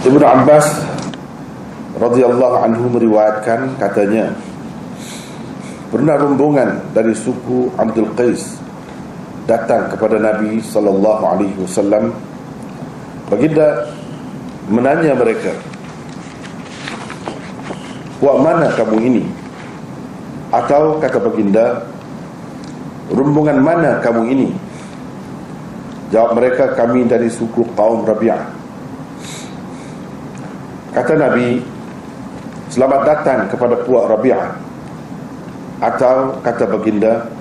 Ibnu Abbas radhiyallahu anhu meriwayatkan, katanya, pernah rombongan dari suku Abdul Qais datang kepada Nabi sallallahu alaihi wasallam. Baginda menanya mereka, "Wa mana kamu ini?" Atau kata baginda, "Rombongan mana kamu ini?" Jawab mereka, "Kami dari suku kaum Rabi'ah." Kata Nabi, "Selamat datang kepada puak Rabi'ah." Atau kata baginda,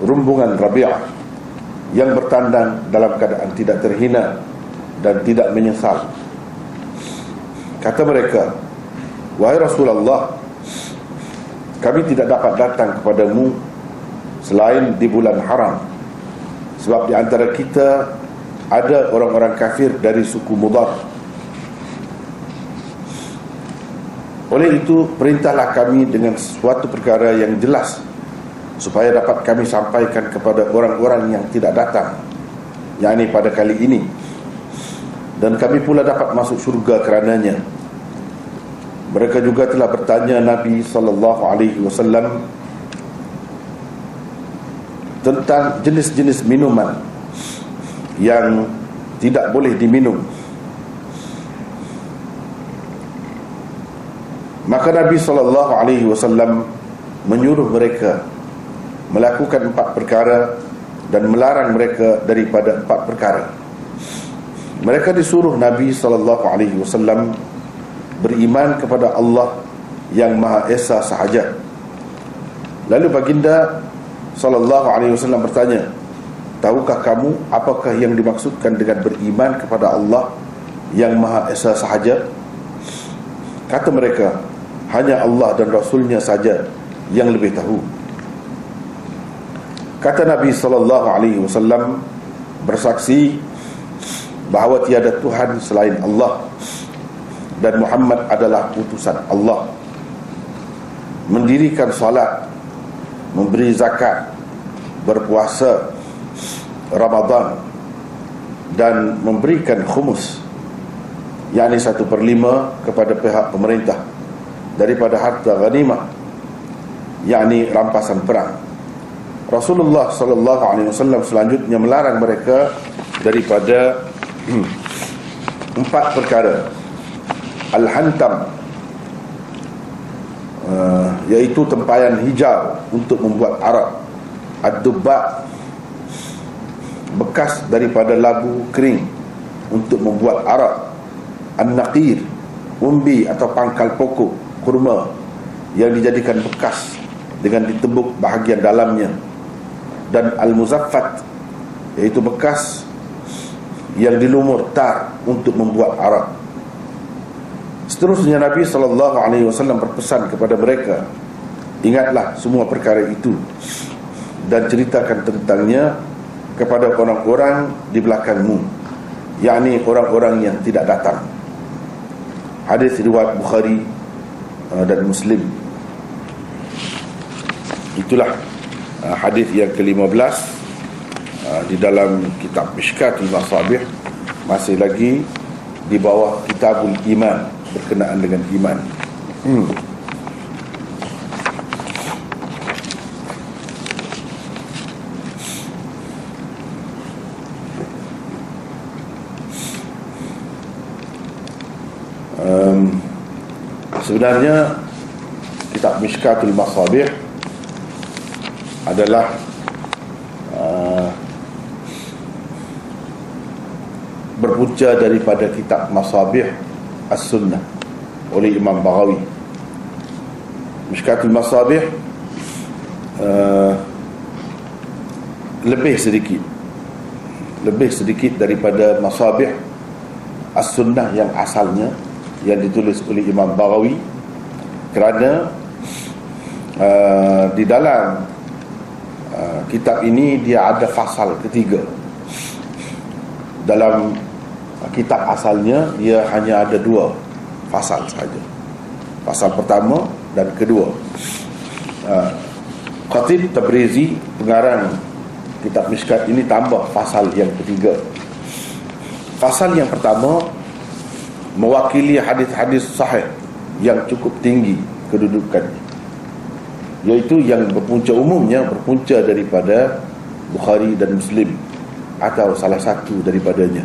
"Rombongan Rabi'ah yang bertandang dalam keadaan tidak terhina dan tidak menyesal." Kata mereka, "Wahai Rasulullah, kami tidak dapat datang kepadamu selain di bulan haram, sebab di antara kita ada orang-orang kafir dari suku Mudar. Oleh itu, perintahlah kami dengan sesuatu perkara yang jelas, supaya dapat kami sampaikan kepada orang-orang yang tidak datang, yakni pada kali ini, dan kami pula dapat masuk syurga kerananya." Mereka juga telah bertanya Nabi SAW tentang jenis-jenis minuman yang tidak boleh diminum. Maka Nabi SAW menyuruh mereka melakukan 4 perkara dan melarang mereka daripada 4 perkara. Mereka disuruh Nabi SAW beriman kepada Allah yang Maha Esa sahaja. Lalu baginda SAW bertanya, "Tahukah kamu apakah yang dimaksudkan dengan beriman kepada Allah yang Maha Esa sahaja?" Kata mereka, "Hanya Allah dan Rasulnya saja yang lebih tahu." Kata Nabi SAW, "Bersaksi bahawa tiada Tuhan selain Allah dan Muhammad adalah utusan Allah. Mendirikan salat, memberi zakat, berpuasa Ramadan, dan memberikan khumus, yakni 1/5 kepada pihak pemerintah daripada harta ghanimah, yakni rampasan perang." Rasulullah SAW selanjutnya melarang mereka daripada 4 perkara. Al-hantam, iaitu tempayan hijau untuk membuat arak. Ad-dubba, bekas daripada labu kering untuk membuat arak. An-naqir, umbi atau pangkal pokok kurma yang dijadikan bekas dengan ditebuk bahagian dalamnya. Dan al-muzaffat, iaitu bekas yang dilumur tar untuk membuat arak. Seterusnya Nabi SAW berpesan kepada mereka, "Ingatlah semua perkara itu dan ceritakan tentangnya kepada orang-orang di belakangmu, yakni orang-orang yang tidak datang." Hadis riwayat Bukhari dan Muslim. Itulah hadis yang ke-15 di dalam kitab Mishkatul Masabih, masih lagi di bawah Kitabul Iman, berkenaan dengan iman. Sebenarnya kitab Mishkatul Masabih adalah berpunca daripada kitab Masabih As-Sunnah oleh Imam Baghawi. Mishkatul Masabih lebih sedikit daripada Masabih As-Sunnah yang asalnya, yang ditulis oleh Imam Baghawi, kerana di dalam kitab ini dia ada fasal ketiga. Dalam kitab asalnya dia hanya ada 2 fasal saja, fasal pertama dan kedua. Khatib Tabrizi, pengarang kitab Mishkat ini, tambah fasal yang ketiga. Fasal yang pertama mewakili hadis-hadis sahih yang cukup tinggi kedudukannya, iaitu yang umumnya berpunca daripada Bukhari dan Muslim atau salah satu daripadanya.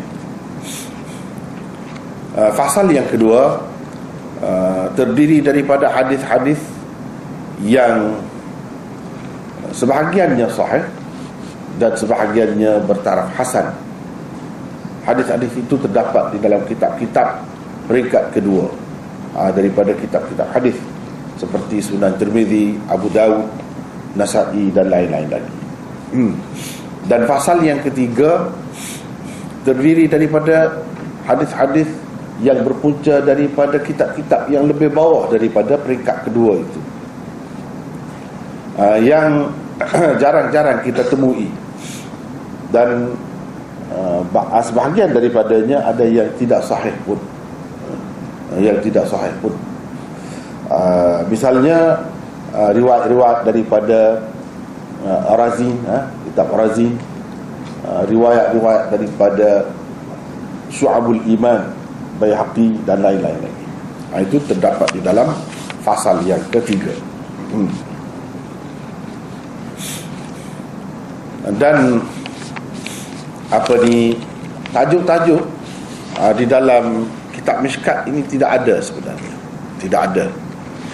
Fasal yang kedua terdiri daripada hadis-hadis yang sebahagiannya sahih dan sebahagiannya bertaraf hasan. Hadis-hadis itu terdapat di dalam kitab-kitab peringkat kedua daripada kitab-kitab hadis seperti Sunan Tirmizi, Abu Dawud, Nasa'i dan lain-lain lagi. Dan fasal yang ketiga terdiri daripada hadis-hadis yang berpunca daripada kitab-kitab yang lebih bawah daripada peringkat kedua itu, yang jarang-jarang kita temui, dan sebahagian daripadanya ada yang tidak sahih pun, misalnya riwayat-riwayat daripada Ar-Razi, kitab Ar-Razi, riwayat-riwayat daripada Syu'abul Iman Baihaqi dan lain-lain lagi. Itu terdapat di dalam fasal yang ketiga. Dan tajuk-tajuk di dalam kitab Mishkat ini tidak ada sebenarnya. Tidak ada.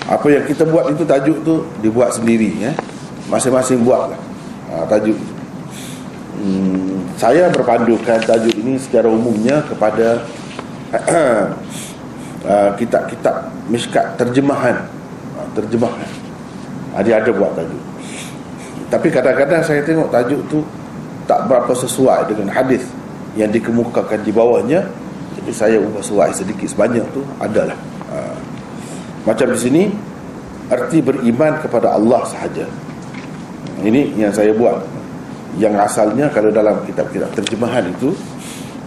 Apa yang kita buat itu, tajuk tu dibuat sendiri, masing-masing buatlah tajuk. Saya berpandukan tajuk ini secara umumnya kepada kitab-kitab Mishkat terjemahan. Dia ada buat tajuk. Tapi kadang-kadang saya tengok tajuk tu tak berapa sesuai dengan hadis yang dikemukakan di bawahnya, jadi saya ubah sesuai sedikit sebanyak tu adalah. Macam di sini, arti beriman kepada Allah sahaja. Ini yang saya buat. Yang asalnya kalau dalam kitab-kitab terjemahan itu,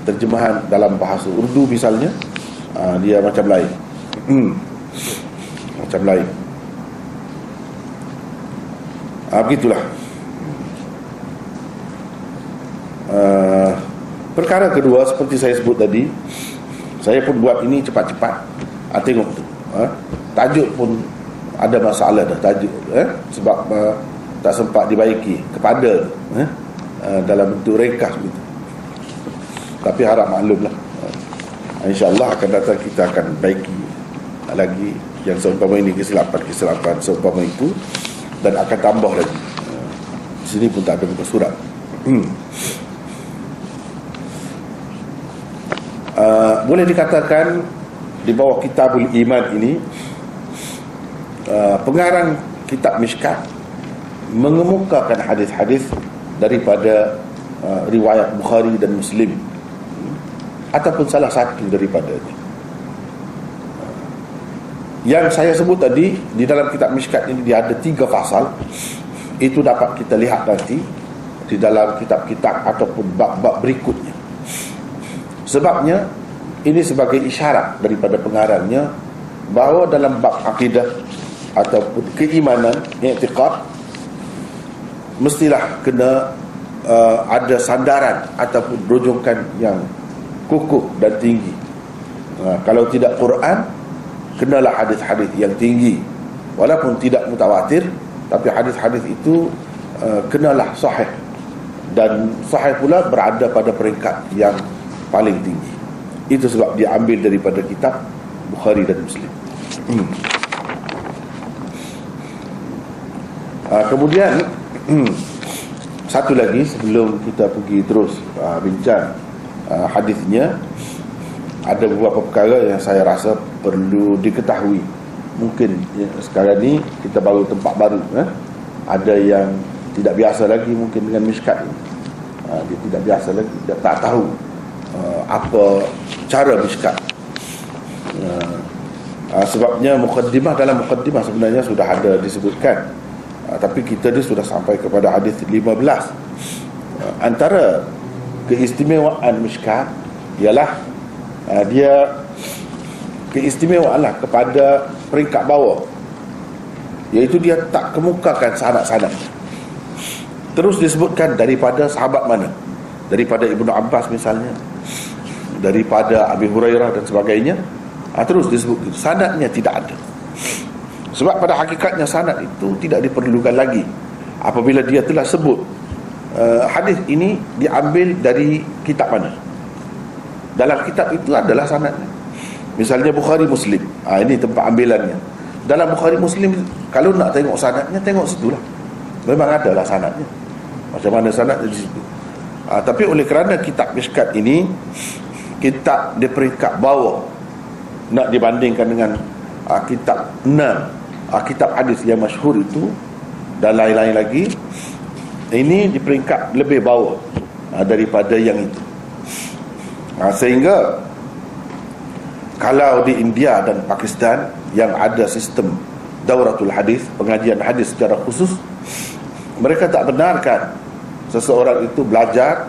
terjemahan dalam bahasa Urdu misalnya, dia macam lain. Macam lain. Begitulah. Perkara kedua, seperti saya sebut tadi, saya pun buat ini cepat-cepat. Tengok tu, tajuk pun ada masalah dah tajuk, sebab tak sempat dibaiki kepada dalam bentuk ringkas begitu. Tapi harap maklumlah, insya-Allah akan datang kita akan baiki lagi yang seumpama ini, kesilapan seumpama itu, dan akan tambah lagi. Di sini pun tak ada muka surat. Boleh dikatakan di bawah Kitabul Iman ini, pengarang kitab Mishkat mengemukakan hadis-hadis daripada riwayat Bukhari dan Muslim, ataupun salah satu daripadanya. Yang saya sebut tadi, di dalam kitab Mishkat ini dia ada 3 fasal. Itu dapat kita lihat nanti di dalam kitab-kitab ataupun bab-bab berikutnya. Sebabnya ini sebagai isyarat daripada pengarangnya bahawa dalam bab akidah ataupun keimanan, i'tiqad, mestilah kena ada sandaran ataupun rujukan yang kukuh dan tinggi. Kalau tidak Quran, kenalah hadis-hadis yang tinggi, walaupun tidak mutawatir, tapi hadis-hadis itu kenalah sahih, dan sahih pula berada pada peringkat yang paling tinggi. Itu sebab dia ambil daripada kitab Bukhari dan Muslim. Kemudian satu lagi sebelum kita pergi terus bincang hadisnya, ada beberapa perkara yang saya rasa perlu diketahui. Mungkin sekarang ni kita baru tempat baru, ada yang tidak biasa lagi mungkin dengan Mishkat ini. Dia tidak biasa lagi, dia tak tahu apa cara Mishkat. Sebabnya dalam mukaddimah sebenarnya sudah ada disebutkan, tapi kita ni sudah sampai kepada hadis 15. Antara keistimewaan Mishkat ialah dia keistimewaanlah kepada peringkat bawah, iaitu dia tak kemukakan sanad-sanad. Terus disebutkan daripada sahabat mana, daripada Ibnu Abbas misalnya, daripada Abi Hurairah dan sebagainya, Terus disebut gitu. Sanadnya tidak ada. Sebab pada hakikatnya sanad itu tidak diperlukan lagi apabila dia telah sebut hadis ini diambil dari kitab mana. Dalam kitab itu adalah sanadnya. Misalnya Bukhari Muslim, ini tempat ambilannya. Dalam Bukhari Muslim, kalau nak tengok sanadnya, tengok situlah. Memang adalah sanadnya. Macam mana sanadnya di situ. Tapi oleh kerana kitab Mishkat ini kitab di peringkat bawah, nak dibandingkan dengan kitab 6 kitab hadis yang masyhur itu dan lain-lain lagi, ini di peringkat lebih bawah daripada yang itu. Sehingga kalau di India dan Pakistan yang ada sistem dauratul hadis, pengajian hadis secara khusus, mereka tak benarkan seseorang itu belajar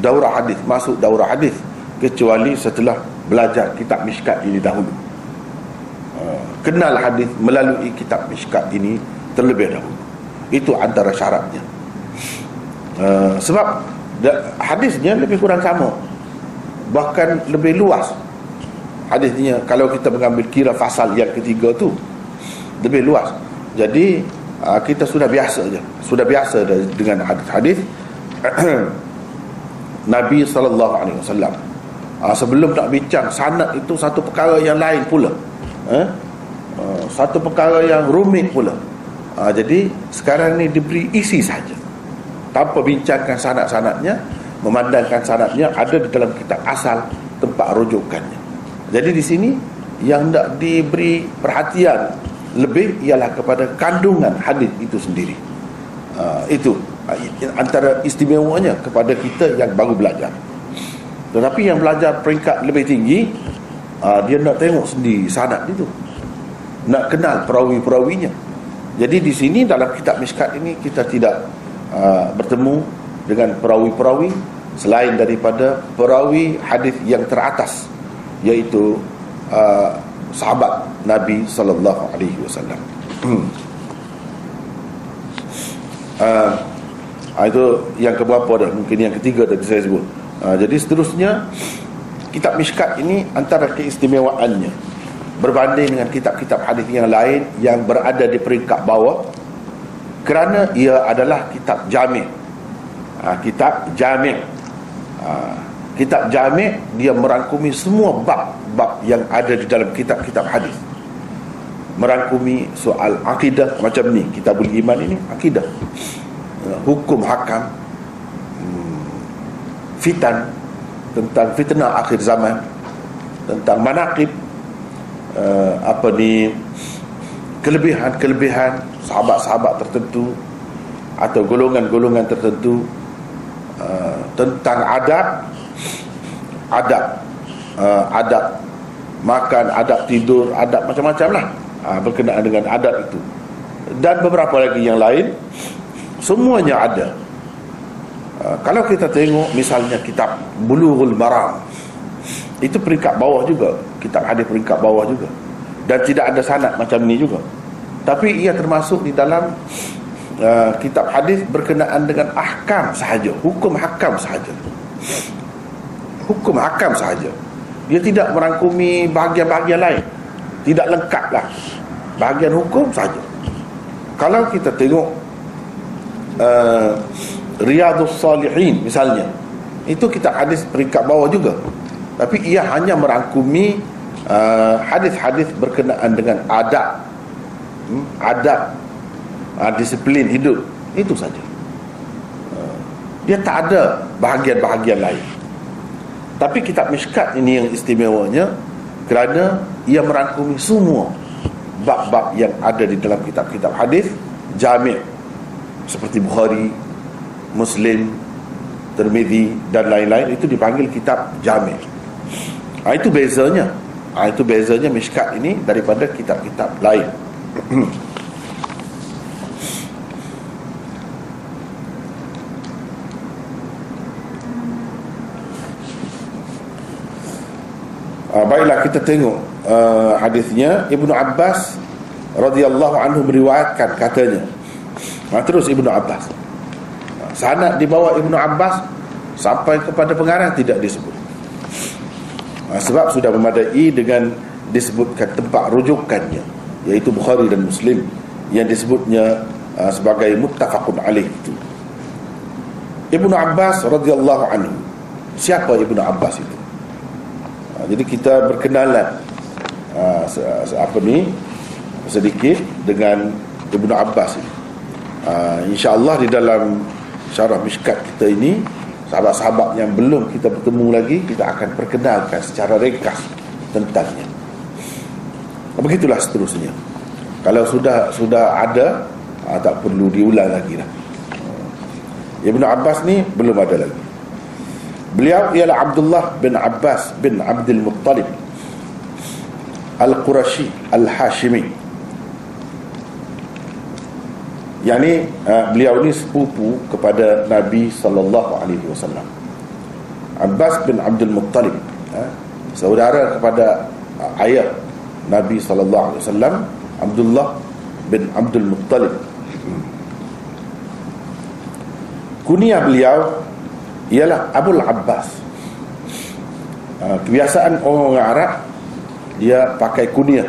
daurah hadis, masuk daurah hadis, kecuali setelah belajar kitab Mishkat ini dahulu. Kenal hadis melalui kitab Mishkat ini terlebih dahulu. Itu antara syaratnya. Sebab hadisnya lebih kurang sama, bahkan lebih luas hadisnya. Kalau kita mengambil kira fasal yang ketiga tu, lebih luas. Jadi kita sudah biasa dengan hadis-hadis Nabi SAW. Sebelum nak bincang sanad itu satu perkara yang lain pula, satu perkara yang rumit pula. Jadi sekarang ni diberi isi saja, tanpa bincangkan sanad-sanadnya, memandangkan sanadnya ada di dalam kitab asal tempat rujukannya. Jadi di sini yang nak diberi perhatian lebih ialah kepada kandungan hadis itu sendiri. Itu antara istimewanya kepada kita yang baru belajar. Tetapi yang belajar peringkat lebih tinggi, dia nak tengok sendiri sanad itu, nak kenal perawi-perawinya. Jadi di sini dalam kitab Mishkat ini kita tidak bertemu dengan perawi-perawi selain daripada perawi hadis yang teratas, iaitu sahabat Nabi sallallahu alaihi wasallam. Itu yang keberapa dah? Mungkin yang ketiga tadi saya sebut. Jadi seterusnya kitab Mishkat ini antara keistimewaannya berbanding dengan kitab-kitab hadis yang lain yang berada di peringkat bawah, kerana ia adalah kitab jami'. Kitab jami'. Kitab jami' dia merangkumi semua bab-bab yang ada di dalam kitab-kitab hadis. Merangkumi soal akidah macam ni, Kitabul Iman ini akidah, hukum hakam, fitan, tentang fitnah akhir zaman, tentang manaqib, kelebihan-kelebihan sahabat-sahabat tertentu atau golongan-golongan tertentu, tentang adab makan, adab tidur, adab macam-macam lah berkenaan dengan adab itu, dan beberapa lagi yang lain, semuanya ada. Kalau kita tengok misalnya kitab Bulughul Maram, itu peringkat bawah juga, kitab hadis peringkat bawah juga, dan tidak ada sanad macam ni juga, tapi ia termasuk di dalam kitab hadis berkenaan dengan ahkam sahaja, hukum hakam sahaja, hukum hakam sahaja. Dia tidak merangkumi bahagian-bahagian lain, tidak lengkap lah, bahagian hukum sahaja. Kalau kita tengok Riyadhus Salihin misalnya, itu kitab hadis peringkat bawah juga, tapi ia hanya merangkumi hadis-hadis berkenaan dengan adab, disiplin hidup, itu saja. Dia tak ada bahagian-bahagian lain. Tapi kitab Mishkat ini yang istimewanya kerana ia merangkumi semua bab-bab yang ada di dalam kitab-kitab hadis jami', seperti Bukhari, Muslim, Tirmidzi dan lain-lain, itu dipanggil kitab jami'. Itu bezanya. Itu bezanya Mishkat ini daripada kitab-kitab lain. Baiklah, kita tengok hadisnya. Ibnu Abbas radhiyallahu anhu meriwayatkan, katanya, terus Ibnu Abbas, sanad di bawah Ibnu Abbas sampai kepada pengarang tidak disebut, sebab sudah memadai dengan disebutkan tempat rujukannya, iaitu Bukhari dan Muslim, yang disebutnya sebagai muttafaqun alaih itu. Ibnu Abbas radhiyallahu anhu. Siapa Ibnu Abbas itu? Jadi kita berkenalan sedikit dengan Ibnu Abbas ini. InsyaAllah di dalam syarah Mishkat kita ini, sahabat-sahabat yang belum kita bertemu lagi, kita akan perkenalkan secara ringkas tentangnya. Begitulah seterusnya. Kalau sudah ada, tak perlu diulang lagi lah. Ibnu Abbas ni belum ada lagi. Beliau ialah Abdullah bin Abbas bin Abdul Muttalib Al-Qurashi Al-Hashimi. Yang ni beliau ni sepupu kepada Nabi SAW. Abbas bin Abdul Muttalib, saudara kepada ayah Nabi SAW, Abdullah bin Abdul Muttalib. Kunyah beliau ialah Abul Abbas. Kebiasaan orang Arab, dia pakai kunyah,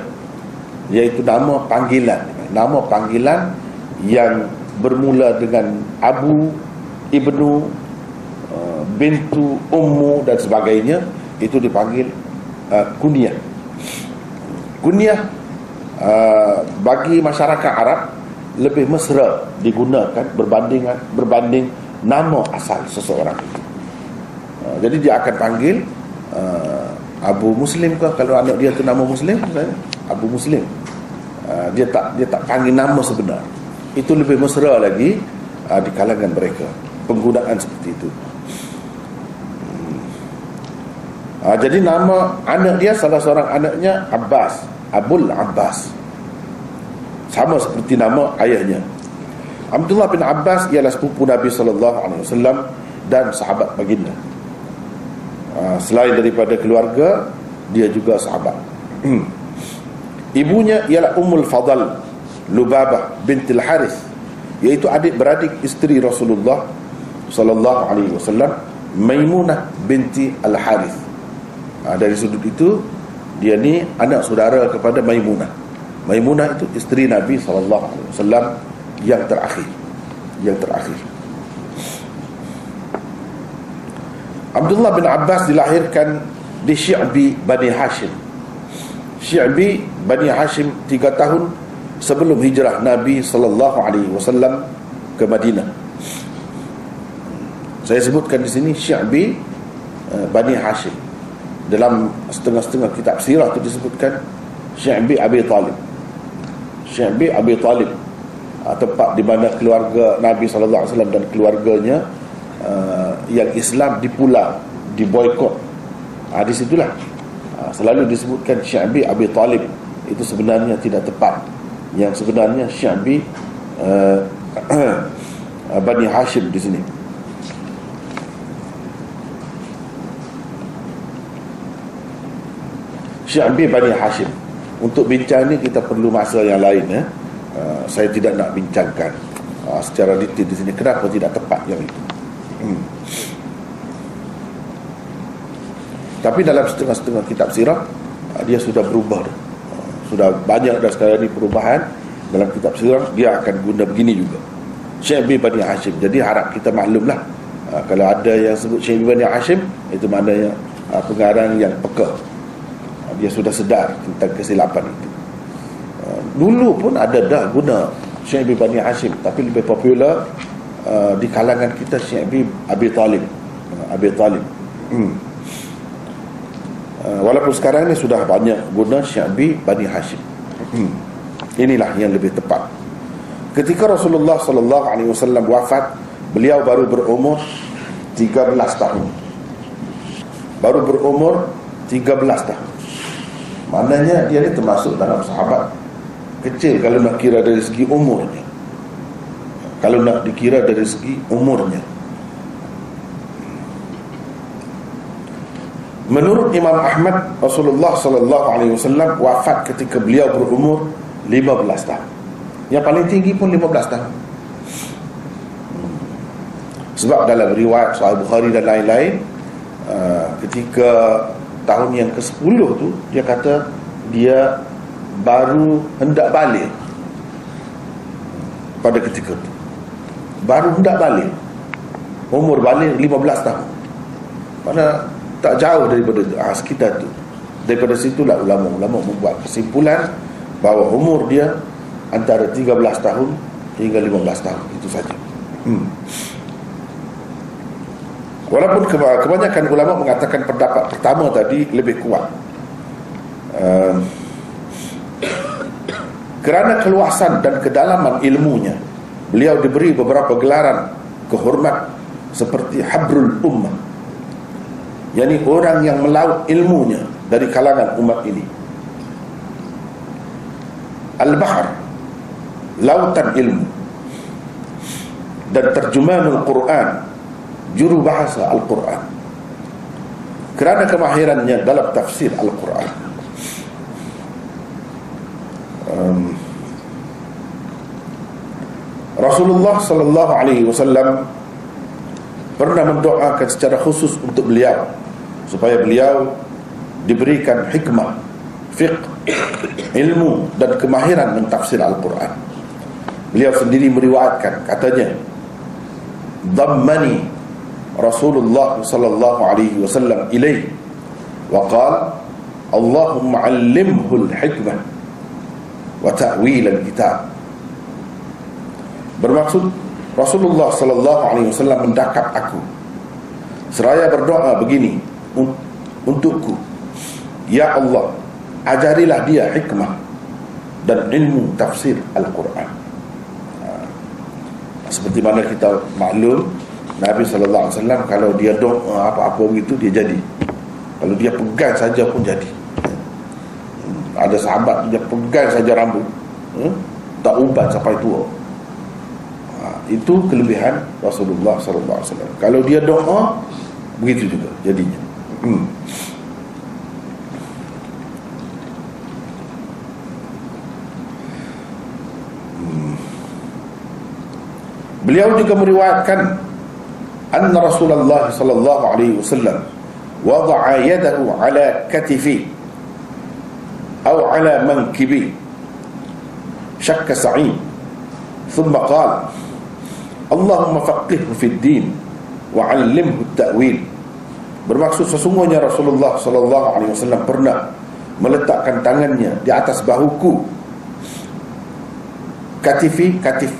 iaitu nama panggilan. Nama panggilan yang bermula dengan Abu, Ibnu, Bintu, Ummu dan sebagainya, itu dipanggil kunyah. Kunyah bagi masyarakat Arab lebih mesra digunakan berbanding nama asal seseorang itu. Jadi dia akan panggil Abu Muslim ke, kalau anak dia tu nama Muslim, Abu Muslim. Dia tak panggil nama sebenar. Itu lebih mesra lagi di kalangan mereka, penggunaan seperti itu. Jadi nama anak dia, salah seorang anaknya Abbas, Abul Abbas, sama seperti nama ayahnya. Abdullah bin Abbas ialah sepupu Nabi SAW dan sahabat baginda. Selain daripada keluarga, dia juga sahabat. Ibunya ialah Ummul Fadl Lubabah bintil Harith, iaitu adik-beradik isteri Rasulullah SAW, Maimunah binti Al-Harith. Dari sudut itu, dia ni anak saudara kepada Maimunah. Maimunah itu isteri Nabi SAW yang terakhir. Abdullah bin Abbas dilahirkan di Syi'bi Bani Hashim. Syi'bi Bani Hashim 3 tahun sebelum hijrah Nabi SAW ke Madinah. Saya sebutkan di sini Syi'bi Bani Hashim. Dalam setengah-setengah kitab sirah itu disebutkan Syi'bi Abi Talib. Syi'bi Abi Talib, tempat di mana keluarga Nabi SAW dan keluarganya yang Islam dipulang, diboikot. Di situlah selalu disebutkan Syi'bi Abi Talib. Itu sebenarnya tidak tepat. Yang sebenarnya Syi'bi Bani Hashim di sini. Syi'bi Bani Hashim. Untuk bincang ni kita perlu masa yang lain, ya. Saya tidak nak bincangkan secara detail di sini kenapa tidak tepat yang itu. Tapi dalam setengah-setengah kitab sirah dia sudah berubah dah. Sudah banyak dah sekarang ni perubahan dalam kitab sirah. Dia akan guna begini juga, Syi'bi Bani Hashim. Jadi harap kita maklumlah, kalau ada yang sebut Syi'bi Bani Hashim, itu maknanya pengarang yang peka. Dia sudah sedar tentang kesilapan itu. Dulu pun ada dah guna Syi'bi Bani Hashim, tapi lebih popular di kalangan kita Syi'bi Abi Talib. Walaupun sekarang ni sudah banyak guna Syi'bi Bani Hashim. Inilah yang lebih tepat. Ketika Rasulullah SAW wafat, beliau baru berumur 13 tahun. Baru berumur 13 tahun. Maknanya dia ni termasuk dalam sahabat kecil kalau nak kira dari segi umurnya. Kalau nak dikira dari segi umurnya. Menurut Imam Ahmad, Rasulullah SAW wafat ketika beliau berumur 15 tahun. Yang paling tinggi pun 15 tahun. Sebab dalam riwayat Sahih Bukhari dan lain-lain, ketika tahun yang ke-10 tu, dia kata dia baru hendak balik pada ketika itu. Baru hendak balik, umur balik 15 tahun. Mana tak jauh daripada sekitar itu. Daripada situlah ulama-ulama membuat kesimpulan bahawa umur dia antara 13 tahun hingga 15 tahun. Itu saja. Walaupun kebanyakan ulama mengatakan pendapat pertama tadi lebih kuat, kerana keluasan dan kedalaman ilmunya, beliau diberi beberapa gelaran kehormat seperti Habrul Ummah, yakni orang yang melaut ilmunya dari kalangan umat ini. Al-Bahr, lautan ilmu, dan terjemahanul Quran, juru bahasa Al-Quran, kerana kemahirannya dalam tafsir Al-Quran. Rasulullah sallallahu alaihi wasallam pernah mendoakan secara khusus untuk beliau supaya beliau diberikan hikmah, fiqh, ilmu dan kemahiran mentafsir Al-Quran. Beliau sendiri meriwayatkan, katanya, dhammani Rasulullah sallallahu alaihi wasallam ilaih wa qala Allahumma 'allimhu al-hikmah wa ta'wil al-kitab. Bermaksud, Rasulullah sallallahu alaihi wasallam mendakap aku seraya berdoa begini untukku, ya Allah, ajarilah dia hikmah dan ilmu tafsir Al-Quran. Seperti mana kita maklum, Nabi sallallahu alaihi wasallam kalau dia doa apa-apa begitu dia jadi. Kalau dia pegang saja pun jadi. Ada sahabat dia pegang saja rambut, tak ubat sampai tua. Itu kelebihan Rasulullah sallallahu alaihi wasallam. Kalau dia doa, begitu juga jadinya. Beliau juga meriwayatkan anna Rasulullah sallallahu alaihi wasallam wada'a yadahu ala katifi atau ala mankibi syakka sa'id thumma qala Allahumma faqihhu fid din wa 'allimhu at-ta'wil. Bermaksud, sesungguhnya Rasulullah sallallahu alaihi wasallam pernah meletakkan tangannya di atas bahuku, katifi, katif,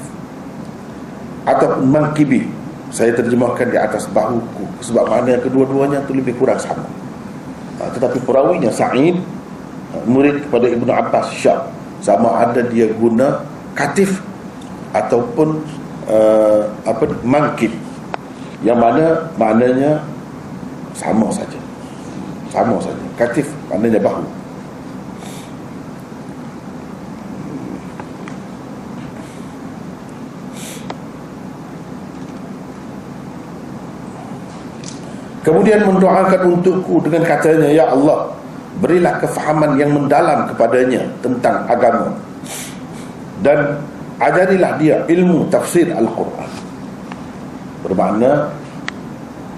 atau mankibi, saya terjemahkan di atas bahuku, sebab makna kedua-duanya itu lebih kurang sama. Tetapi perawinya Sa'id, murid kepada Ibnu Abbas, Syab, sama ada dia guna katif ataupun mankib, yang mana maknanya sama saja. Katif maknanya bahu. Kemudian mendoakan untukku dengan katanya, ya Allah, berilah kefahaman yang mendalam kepadanya tentang agama, dan ajarilah dia ilmu tafsir Al-Quran. Bermakna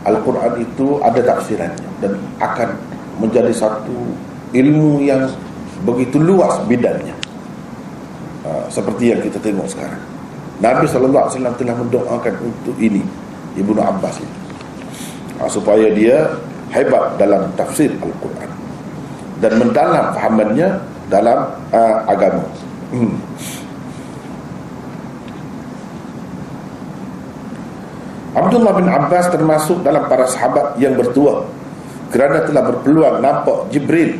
Al-Quran itu ada tafsirannya dan akan menjadi satu ilmu yang begitu luas bidangnya, seperti yang kita tengok sekarang. Nabi SAW telah mendoakan untuk ini Ibnu Abbas itu, supaya dia hebat dalam tafsir Al-Quran dan mendalam fahamannya dalam agama. Abdullah bin Abbas termasuk dalam para sahabat yang bertuah kerana telah berpeluang nampak Jibril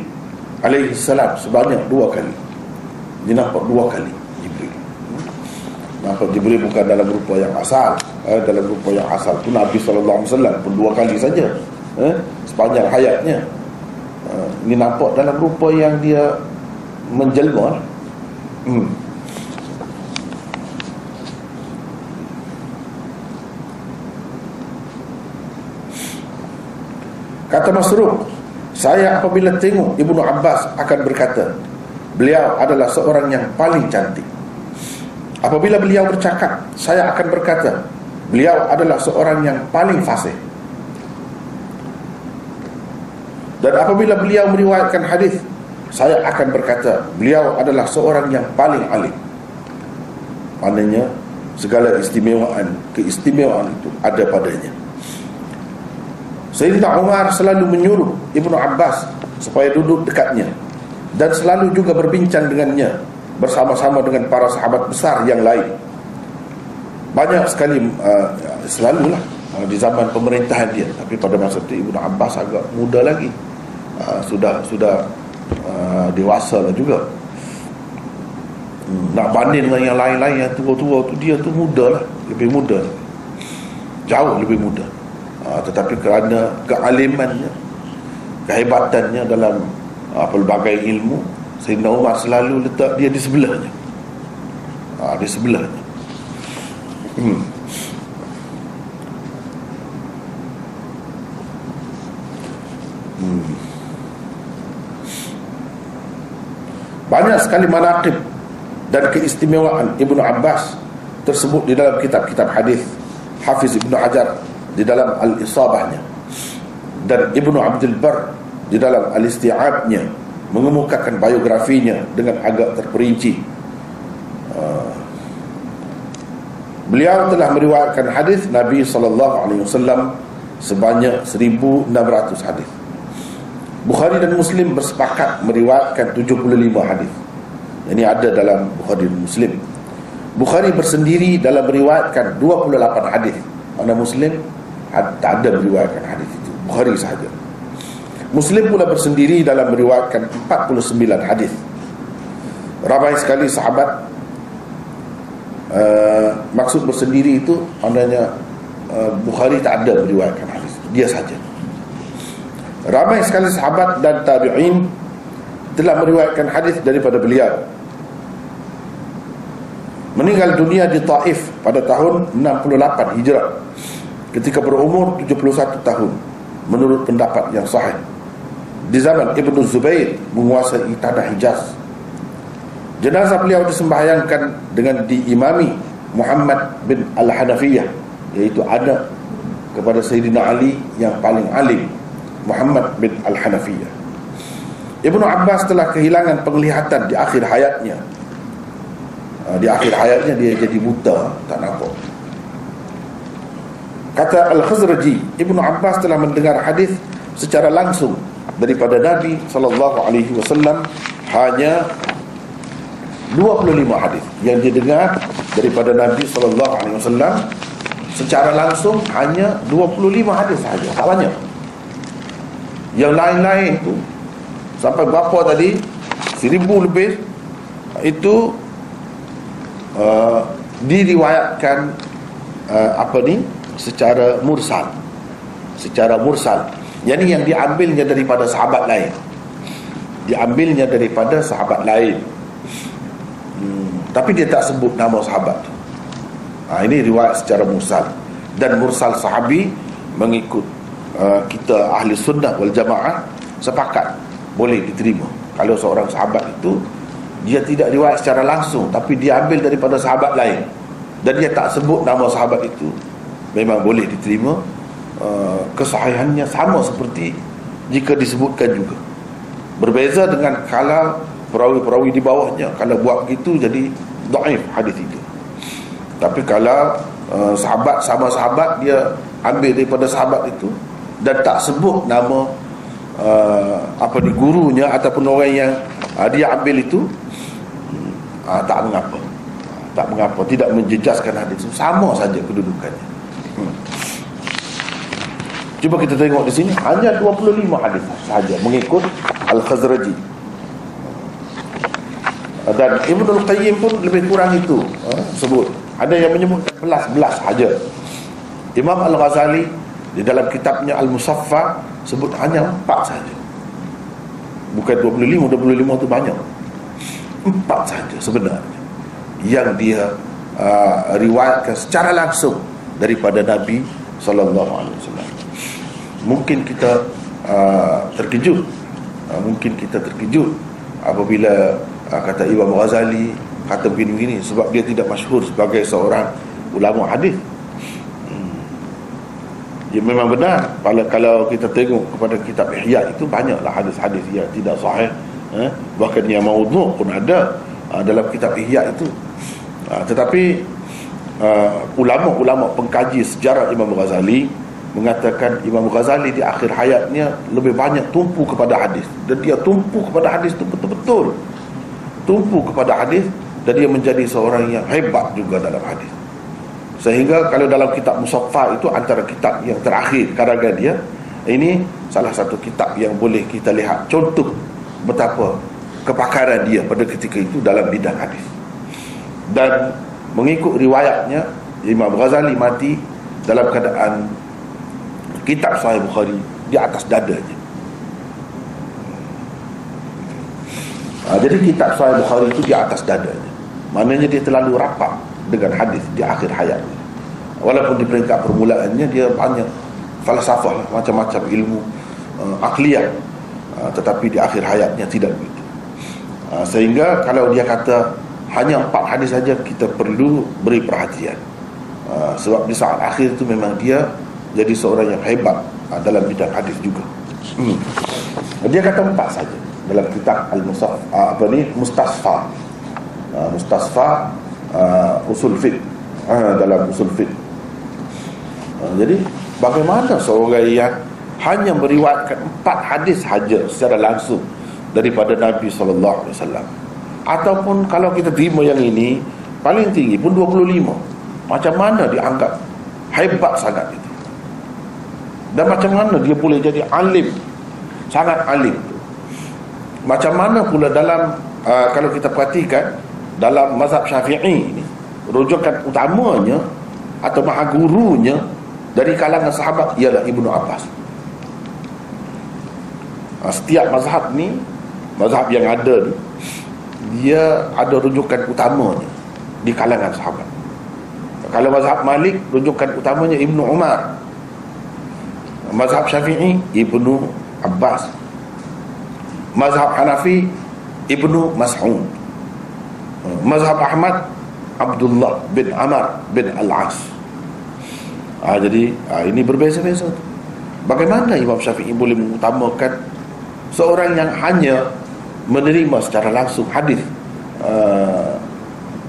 alaihi salam sebanyak 2 kali. Dia nampak 2 kali Jibril. Nampak Jibril bukan dalam rupa yang asal. Dalam rupa yang asal itu Nabi SAW pun 2 kali saja sepanjang hayatnya. Ini nampak dalam rupa yang dia menjelma. Kata Masruq, saya apabila tengok Ibnu Abbas akan berkata, beliau adalah seorang yang paling cantik. Apabila beliau bercakap, saya akan berkata, beliau adalah seorang yang paling fasih. Dan apabila beliau meriwayatkan hadis, saya akan berkata, beliau adalah seorang yang paling alim. Maknanya segala keistimewaan itu ada padanya. Sayyidina Umar selalu menyuruh Ibnu Abbas supaya duduk dekatnya, dan selalu juga berbincang dengannya bersama-sama dengan para sahabat besar yang lain. Banyak sekali, selalulah di zaman pemerintahan dia. Tapi pada masa itu Ibnu Abbas agak muda lagi, sudah dewasa lah juga. Nak banding dengan yang lain-lain yang tua-tua tu, dia tu muda lah, lebih muda, jauh lebih muda. Tetapi kerana kealimannya, kehebatannya dalam pelbagai ilmu, Sayyidina Umar selalu letak dia di sebelahnya. Di sebelahnya. Banyak sekali manaqib dan keistimewaan Ibnu Abbas tersebut di dalam kitab-kitab hadis. Hafiz Ibnu Hajar di dalam Al-Isabahnya, dan Ibnu Abdul Bar di dalam Al-Isti'abnya mengemukakan biografinya dengan agak terperinci. Beliau telah meriwayatkan hadis Nabi SAW sebanyak 1,600 hadis. Bukhari dan Muslim bersepakat meriwayatkan 75 hadis. Ini ada dalam Bukhari dan Muslim. Bukhari bersendiri dalam meriwayatkan 28 hadis. Mana Muslim tak ada meriwayatkan hadis itu, Bukhari sahaja. Muslim pula bersendiri dalam meriwayatkan 49 hadis. Ramai sekali sahabat. Maksud bersendiri itu maknanya Bukhari tak ada meriwayatkan hadis, dia saja. Ramai sekali sahabat dan tabi'in telah meriwayatkan hadis daripada beliau. Meninggal dunia di Taif pada tahun 68 Hijrah ketika berumur 71 tahun menurut pendapat yang sahih. Di zaman Ibnu Zubair menguasai tanah Hijaz. Jenazah beliau disembahyangkan dengan diimami Muhammad bin Al-Hanafiyah, iaitu anak kepada Sayyidina Ali yang paling alim, Muhammad bin Al-Hanafiyah. Ibnu Abbas telah kehilangan penglihatan di akhir hayatnya. Di akhir hayatnya dia jadi buta, tak nampak. Kata Al-Khazraji, Ibnu Abbas telah mendengar hadis secara langsung daripada Nabi SAW hanya 25 hadis yang dia dengar daripada Nabi SAW secara langsung, hanya 25 hadis sahaja, tak banyak. Yang lain-lain tu sampai berapa tadi, 1,000 lebih, itu diriwayatkan secara mursal. Secara mursal, yakni yang diambilnya daripada sahabat lain. Diambilnya daripada sahabat lain, tapi dia tak sebut nama sahabat. Ini riwayat secara mursal. Dan mursal sahabi mengikut kita ahli sunnah wal jamaah sepakat boleh diterima. Kalau seorang sahabat itu dia tidak riwayat secara langsung, tapi dia ambil daripada sahabat lain dan dia tak sebut nama sahabat itu, memang boleh diterima. Kesahihannya sama seperti jika disebutkan juga. Berbeza dengan kalau perawi-perawi di bawahnya, kalau buat begitu jadi dhaif hadis itu. Tapi kalau sahabat sama sahabat, dia ambil daripada sahabat itu dan tak sebut nama gurunya ataupun orang yang dia ambil itu, tak mengapa. Tak mengapa, tidak menjejaskan hadis itu, sama saja kedudukannya. Cuba kita tengok di sini, hanya 25 hadis sahaja mengikut Al-Khazraji. Dan Ibnul Qayyim pun lebih kurang itu sebut. Ada yang menyebut belas-belas saja. Imam Al-Ghazali di dalam kitabnya Al-Musaffa sebut hanya 4 saja. Bukan 25 itu banyak. 4 saja sebenarnya yang dia riwayatkan secara langsung daripada Nabi SAW. Mungkin kita terkejut, apabila kata Imam Ghazali kata begini-begini, sebab dia tidak masyhur sebagai seorang ulama hadis. Dia memang benar. Kalau kita tengok kepada kitab Ihya itu, banyaklah hadis-hadis yang tidak sahih Bahkan yang maudhu' pun ada dalam kitab Ihya itu. Tetapi ulama-ulama pengkaji sejarah Imam Ghazali mengatakan Imam Ghazali di akhir hayatnya lebih banyak tumpu kepada hadis, dan dia tumpu kepada hadis itu betul-betul tumpu kepada hadis, dan dia menjadi seorang yang hebat juga dalam hadis. Sehingga kalau dalam kitab Musaffah itu antara kitab yang terakhir karangan dia, ini salah satu kitab yang boleh kita lihat contoh betapa kepakaran dia pada ketika itu dalam bidang hadis. Dan mengikut riwayatnya, Imam Ghazali mati dalam keadaan kitab Sahih Bukhari di atas dadanya. Jadi kitab Sahih Bukhari itu di atas dadanya, maknanya dia terlalu rapat dengan hadis di akhir hayatnya. Walaupun di peringkat permulaannya dia banyak falsafah, macam-macam ilmu akliyah, tetapi di akhir hayatnya tidak begitu. Sehingga kalau dia kata hanya 4 hadis saja, kita perlu beri perhatian, sebab di saat akhir itu memang dia jadi seorang yang hebat dalam bidang hadis juga. Dia kata 4 saja dalam kitab Mustasfa usul fiqh, dalam usul fiqh. Jadi bagaimana seorang yang hanya meriwayatkan 4 hadis saja secara langsung daripada Nabi sallallahu alaihi wasallam, ataupun kalau kita terima yang ini paling tinggi pun 25, macam mana dianggap hebat sangat itu? Dan macam mana dia boleh jadi alim, sangat alim? Macam mana pula dalam kalau kita perhatikan dalam mazhab Syafi'i ini, rujukan utamanya atau maha gurunya dari kalangan sahabat ialah Ibnu Abbas. Setiap mazhab ni, mazhab yang ada ni, dia ada rujukan utamanya di kalangan sahabat. Kalau mazhab Malik, rujukan utamanya Ibnu Umar. Mazhab Syafi'i, Ibnu Abbas. Mazhab Hanafi, Ibnu Mas'ud. Mazhab Ahmad, Abdullah bin Amr bin Al-As. Jadi ini berbeza-beza. Bagaimana Imam Syafi'i boleh mengutamakan seorang yang hanya menerima secara langsung hadis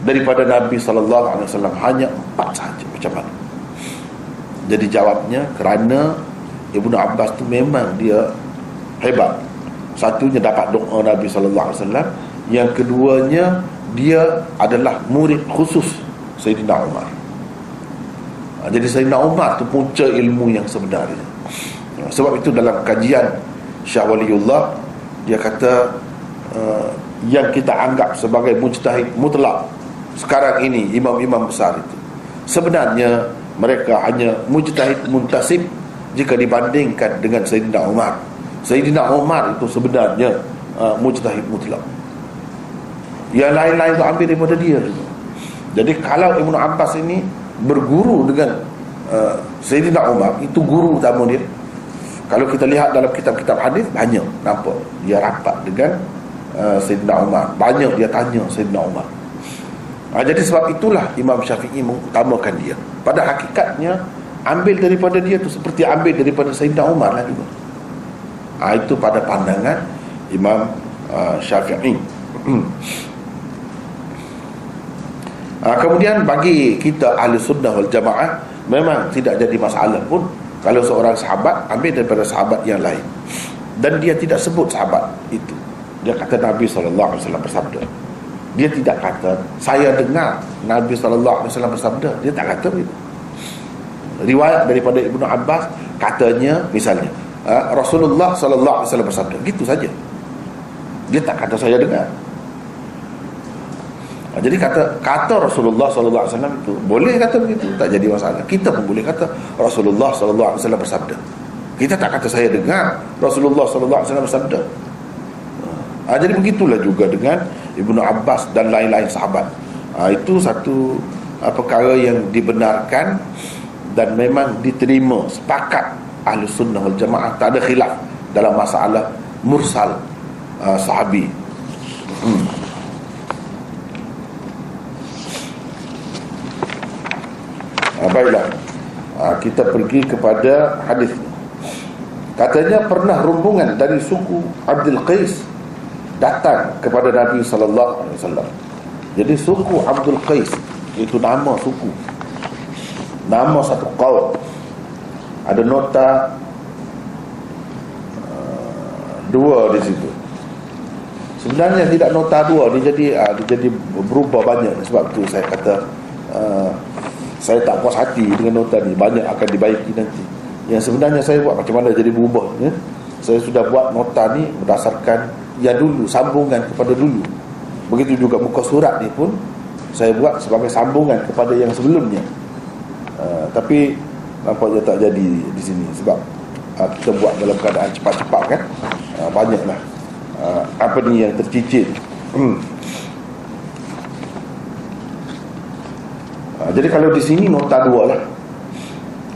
daripada Nabi sallallahu alaihi wasallam hanya 4 sahaja? Macam mana? Jadi jawabnya, kerana Ibnu Abbas tu memang dia hebat. Satunya dapat doa Nabi sallallahu alaihi wasallam, yang keduanya dia adalah murid khusus Sayyidina Umar. Jadi Sayyidina Umar tu punca ilmu yang sebenarnya. Sebab itu dalam kajian Syah Waliullah, dia kata yang kita anggap sebagai mujtahid mutlak sekarang ini, imam-imam besar itu, sebenarnya mereka hanya mujtahid muntasib jika dibandingkan dengan Sayyidina Umar. Sayyidina Umar itu sebenarnya mujtahid mutlak. Yang lain-lain itu ambil daripada dia. Jadi kalau Ibnu Abbas ini berguru dengan Sayyidina Umar, itu guru utama dia. Kalau kita lihat dalam kitab-kitab hadis, banyak nampak dia rapat dengan Sayyidina Umar, banyak dia tanya Sayyidina Umar. Jadi sebab itulah Imam Syafi'i mengutamakan dia. Pada hakikatnya ambil daripada dia tu seperti ambil daripada Sayyidina Umar lah juga. Itu pada pandangan Imam Syafi'i. Kemudian bagi kita ahli sunnah wal jamaah, memang tidak jadi masalah pun kalau seorang sahabat ambil daripada sahabat yang lain, dan dia tidak sebut sahabat itu. Dia kata Nabi SAW bersabda. Dia tidak kata saya dengar Nabi SAW bersabda. Dia tak kata begitu. Riwayat daripada Ibnu Abbas katanya misalnya Rasulullah SAW bersabda, gitu saja. Dia tak kata saya dengar. Jadi kata Rasulullah SAW itu boleh kata begitu, tak jadi masalah. Kita pun boleh kata Rasulullah SAW bersabda. Kita tak kata saya dengar Rasulullah SAW bersabda. Jadi begitulah juga dengan Ibnu Abbas dan lain-lain sahabat. Itu satu perkara yang dibenarkan dan memang diterima, sepakat ahli sunnah wal jamaah, tak ada khilaf dalam masalah mursal sahabi. Baiklah, kita pergi kepada hadis. Katanya pernah rombongan dari suku Abdul Qais datang kepada Nabi sallallahu alaihi wasallam. Jadi suku Abdul Qais itu nama suku, nama satu kaum. Ada nota dua di situ. Sebenarnya tidak nota dua, dia jadi berubah banyak. Sebab tu saya kata saya tak puas hati dengan nota ni, banyak akan dibaiki nanti. Yang sebenarnya saya buat macam mana jadi berubah ya? Saya sudah buat nota ni berdasarkan yang dulu, sambungan kepada dulu. Begitu juga muka surat ni pun saya buat sebagai sambungan kepada yang sebelumnya. Tapi nampaknya tak jadi di sini sebab kita buat dalam keadaan cepat-cepat kan. Banyaklah apa ni yang tercicir. Jadi kalau di sini nota dua lah.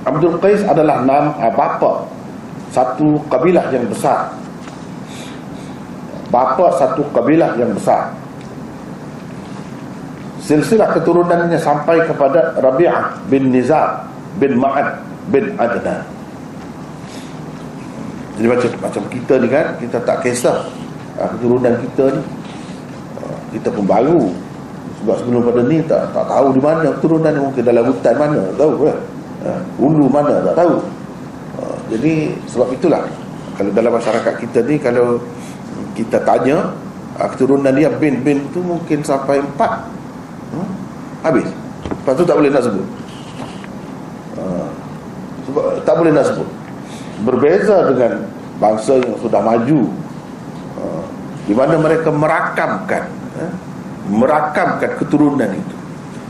Abdul Qais adalah bapa satu kabilah yang besar. Bapa satu kabilah yang besar. Silsilah keturunannya sampai kepada Rabi'ah bin Nizar bin Ma'ad bin Adnan. Jadi macam kita ni kan, kita tak kisah keturunan kita ni, kita pun baru. Sebab sebelum pada ni tak tahu di mana keturunan ni, mungkin dalam hutan mana tak tahu kan, ulu mana tak tahu. Jadi sebab itulah kalau dalam masyarakat kita ni, kalau kita tanya keturunan dia bin tu mungkin sampai 4 habis. Lepas tu tak boleh nak sebut. Sebab tak boleh nak sebut. Berbeza dengan bangsa yang sudah maju, di mana mereka merakamkan keturunan itu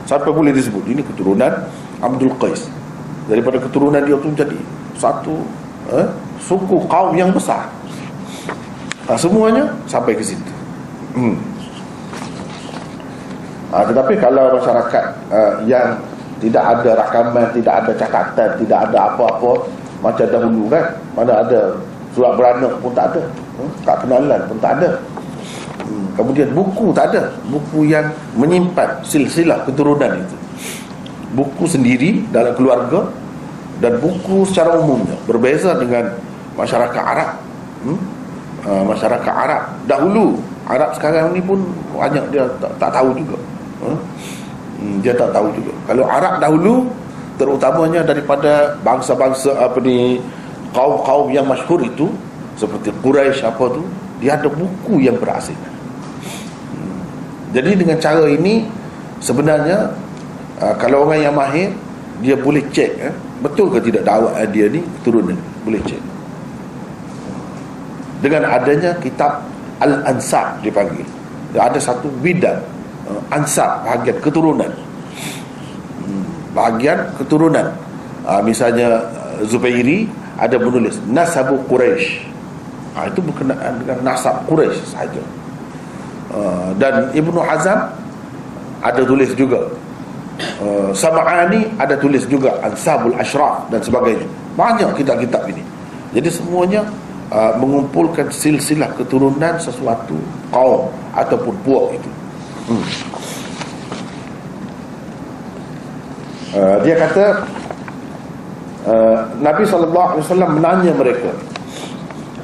sampai boleh disebut ini keturunan Abdul Qais. Daripada keturunan dia tu jadi satu suku kaum yang besar. Semuanya sampai ke situ. Tetapi kalau masyarakat yang tidak ada rakaman, tidak ada catatan, tidak ada apa-apa macam dahulu kan, mana ada surat beranak pun tak ada, kad kenalan pun tak ada, kemudian buku tak ada, buku yang menyimpan silsilah keturunan itu, buku sendiri dalam keluarga dan buku secara umumnya. Berbeza dengan masyarakat Arab. Masyarakat Arab dahulu, Arab sekarang ni pun banyak dia tak tahu juga. Dia tak tahu juga. Kalau Arab dahulu, terutamanya daripada bangsa-bangsa kaum-kaum yang masyhur itu, seperti Quraisy apa tu, dia ada buku yang berasing. Jadi dengan cara ini sebenarnya kalau orang yang mahir, dia boleh cek betul ke tidak dakwah dia ni keturunan, boleh cek. Dengan adanya kitab Al-Ansab dipanggil, ada satu bidang ansab, bahagian keturunan. Bahagian keturunan. Misalnya Zubairi ada menulis Nasabu Quraisy. Itu berkenaan dengan nasab Quraisy sahaja. Dan Ibnu Hazm ada tulis juga. Sam'ani ada tulis juga Ansabul Ashraf dan sebagainya. Banyak kitab-kitab ini. Jadi semuanya mengumpulkan silsilah keturunan sesuatu kaum ataupun puak itu. Dia kata Nabi SAW menanya mereka,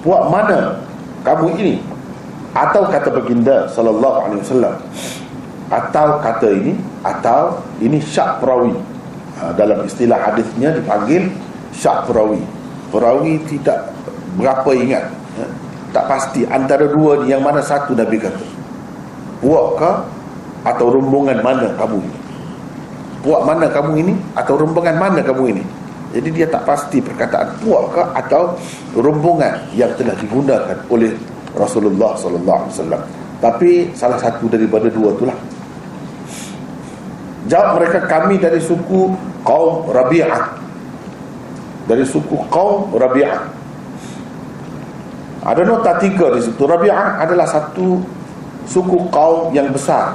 puak mana kamu ini? Atau kata baginda SAW, atau kata ini, atau ini syak perawi. Dalam istilah hadisnya dipanggil syak perawi. Perawi tidak berapa ingat, tak pasti antara dua ni yang mana satu Nabi kata, puak ke atau rombongan mana kamu ini? Puak mana kamu ini atau rombongan mana kamu ini? Jadi dia tak pasti perkataan puak ke atau rombongan yang telah digunakan oleh Rasulullah SAW. Tapi salah satu daripada dua itulah. Jawab mereka, kami dari suku kaum Rabi'ah. Dari suku kaum Rabi'ah. Ada nota 3 di situ. Rabi'ah adalah satu suku kaum yang besar,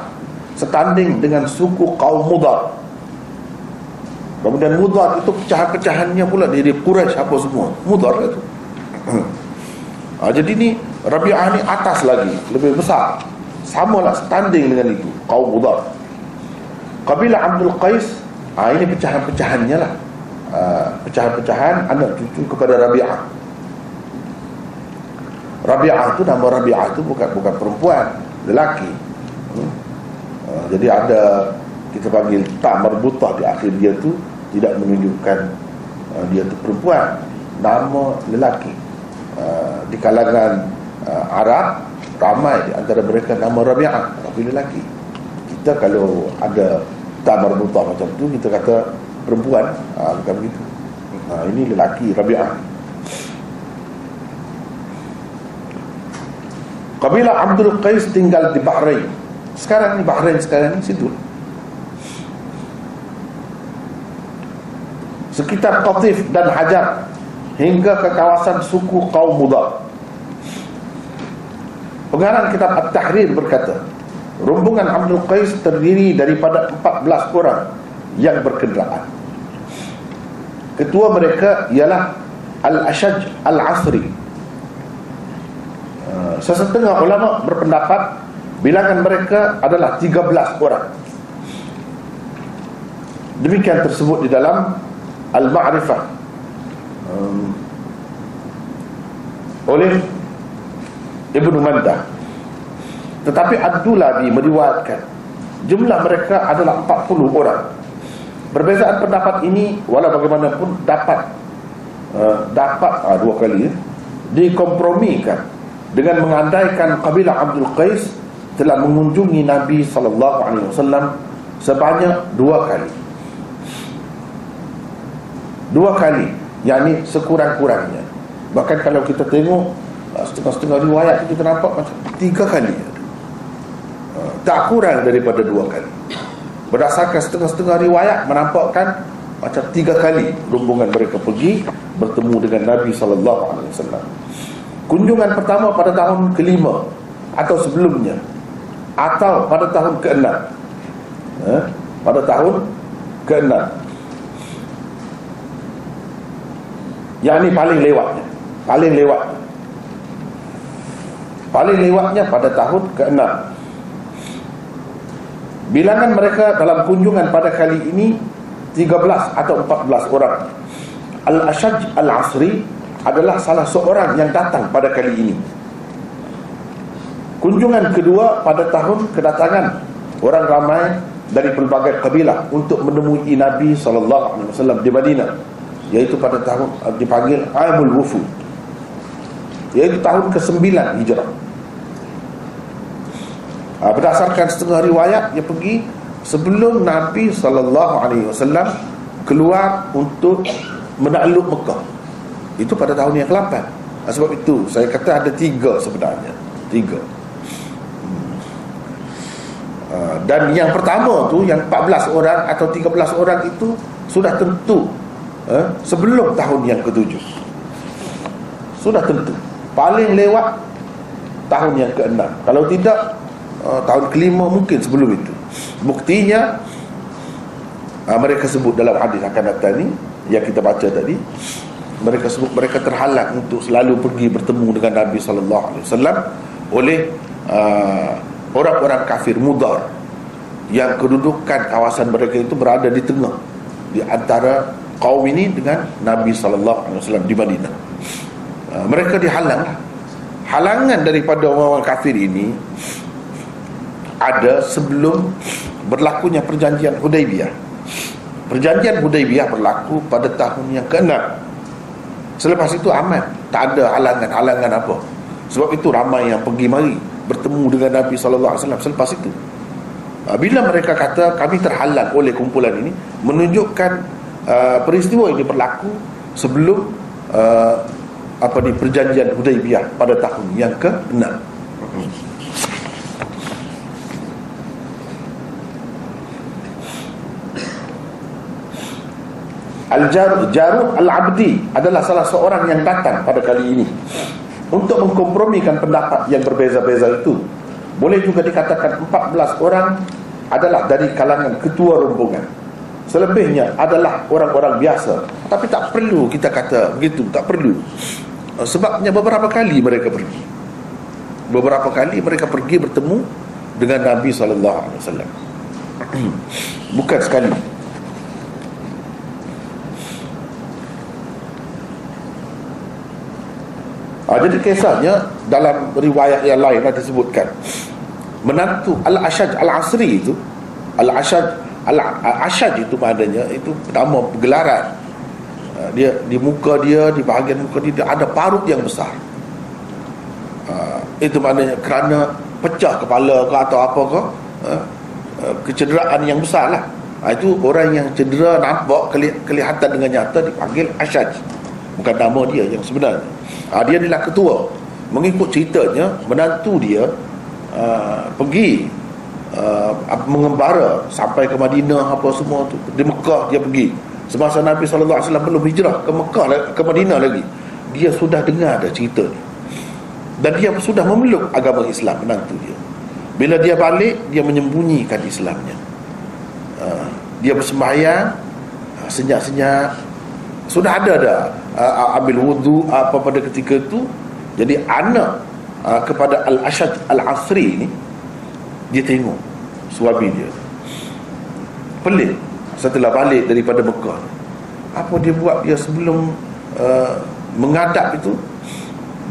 setanding dengan suku kaum Mudar. Kemudian Mudar itu pecahan-pecahannya pula dari Quraisy apa semua. Mudar itu. Jadi ni Rabi'ah ni atas lagi, lebih besar. Samalah setanding dengan itu, kaum Mudar. Kabilah Abdul Qais, ini pecahan-pecahannya lah. Pecahan-pecahan anak cucu kepada Rabi'ah. Rabi'ah itu, nama Rabi'ah itu bukan perempuan, lelaki. Jadi ada, kita panggil tak marbutah di akhir dia tu, tidak menunjukkan dia tu perempuan, nama lelaki. Di kalangan Arab ramai di antara mereka nama Rabi'ah, tapi lelaki. Kita kalau ada tak marbutah macam tu, kita kata perempuan, bukan begitu. Ini lelaki, Rabi'ah. Kabilah Abdul Qais tinggal di Bahrain. Sekarang ni Bahrain sekarang ni situ. Sekitar Qatif dan Hajar hingga ke kawasan suku kaum Mudar. Pengarang kitab At-Tahrir berkata, rombongan Abdul Qais terdiri daripada 14 orang yang berkenderaan. Ketua mereka ialah Al-Ashaj Al-Asri. Sesetengah ulama berpendapat bilangan mereka adalah 13 orang. Demikian tersebut di dalam Al-Ma'rifah oleh Ibnu Mandah. Tetapi Ad-Dulabi meriwayatkan jumlah mereka adalah 40 orang. Perbezaan pendapat ini walau bagaimanapun dapat dua kali dikompromikan dengan mengandaikan kabilah Abdul Qais telah mengunjungi Nabi SAW sebanyak 2 kali. 2 kali, yakni sekurang-kurangnya. Bahkan kalau kita tengok setengah-setengah riwayat, kita nampak macam 3 kali. Tak kurang daripada 2 kali. Berdasarkan setengah-setengah riwayat menampakkan macam 3 kali rombongan mereka pergi bertemu dengan Nabi SAW. Kunjungan pertama pada tahun ke-5 atau sebelumnya, atau pada tahun ke-6. Pada tahun ke-6, yang ini paling lewatnya pada tahun ke-6. Bilangan mereka dalam kunjungan pada kali ini 13 atau 14 orang. Al-Ashaj Al-Asri adalah salah seorang yang datang pada kali ini. Kunjungan kedua pada tahun kedatangan orang ramai dari pelbagai kabilah untuk menemui Nabi SAW di Madinah, iaitu pada tahun dipanggil Aamul Wufud, iaitu tahun ke-9 Hijrah. Berdasarkan setengah riwayat, dia pergi sebelum Nabi SAW keluar untuk menakluk Mekah. Itu pada tahun yang ke-8. Sebab itu saya kata ada 3 sebenarnya. 3. Dan yang pertama tu, yang 14 orang atau 13 orang itu sudah tentu sebelum tahun yang ke-7. Sudah tentu. Paling lewat tahun yang ke-6. Kalau tidak, tahun ke-5 mungkin sebelum itu. Buktinya mereka sebut dalam hadis akan datang ni yang kita baca tadi, mereka sebut mereka terhalang untuk selalu pergi bertemu dengan Nabi SAW oleh orang-orang kafir Mudar yang kedudukan kawasan mereka itu berada di tengah, di antara kaum ini dengan Nabi SAW di Madinah. Mereka dihalang. Halangan daripada orang-orang kafir ini ada sebelum berlakunya perjanjian Hudaibiyah. Perjanjian Hudaibiyah berlaku pada tahun yang ke-6. Selepas itu aman, tak ada halangan apa. Sebab itu ramai yang pergi mari bertemu dengan Nabi SAW selepas itu. Bila mereka kata kami terhalang oleh kumpulan ini, menunjukkan peristiwa ini berlaku sebelum perjanjian Hudaibiyah pada tahun yang ke-6. Al-Jarud Al-Abdi adalah salah seorang yang datang pada kali ini untuk mengkompromikan pendapat yang berbeza-beza itu. Boleh juga dikatakan 14 orang adalah dari kalangan ketua rombongan. Selebihnya adalah orang-orang biasa. Tapi tak perlu kita kata begitu, tak perlu. Sebabnya beberapa kali mereka pergi. Beberapa kali mereka pergi bertemu dengan Nabi SAW. Bukan sekali. Jadi kisahnya dalam riwayat yang lain ada disebutkan menantu Al-Ashaj Al-Asri itu, Al-Ashaj itu maknanya itu nama pergelaran. Dia di muka dia, di bahagian muka dia ada parut yang besar. Itu maknanya kerana pecah kepala ke atau apa ke, kecederaan yang besar lah. Itu orang yang cedera nampak kelihatan dengan nyata dipanggil Ashaj. Bukan nama dia yang sebenarnya. Dia adalah ketua. Mengikut ceritanya, menantu dia pergi mengembara sampai ke Madinah apa semua tu. Di Mekah dia pergi. Semasa Nabi SAW belum hijrah ke Mekah, ke Madinah lagi, dia sudah dengar dah cerita ni. Dan dia sudah memeluk agama Islam, menantu dia. Bila dia balik, dia menyembunyikan Islamnya. Dia bersembahyang senyap-senyap. Sudah ada dah ambil wudu apa pada ketika itu. Jadi anak kepada Al-Ashaj Al-Asri ni, dia tengok suami dia pelik setelah balik daripada Mekah. Apa dia buat dia sebelum menghadap itu?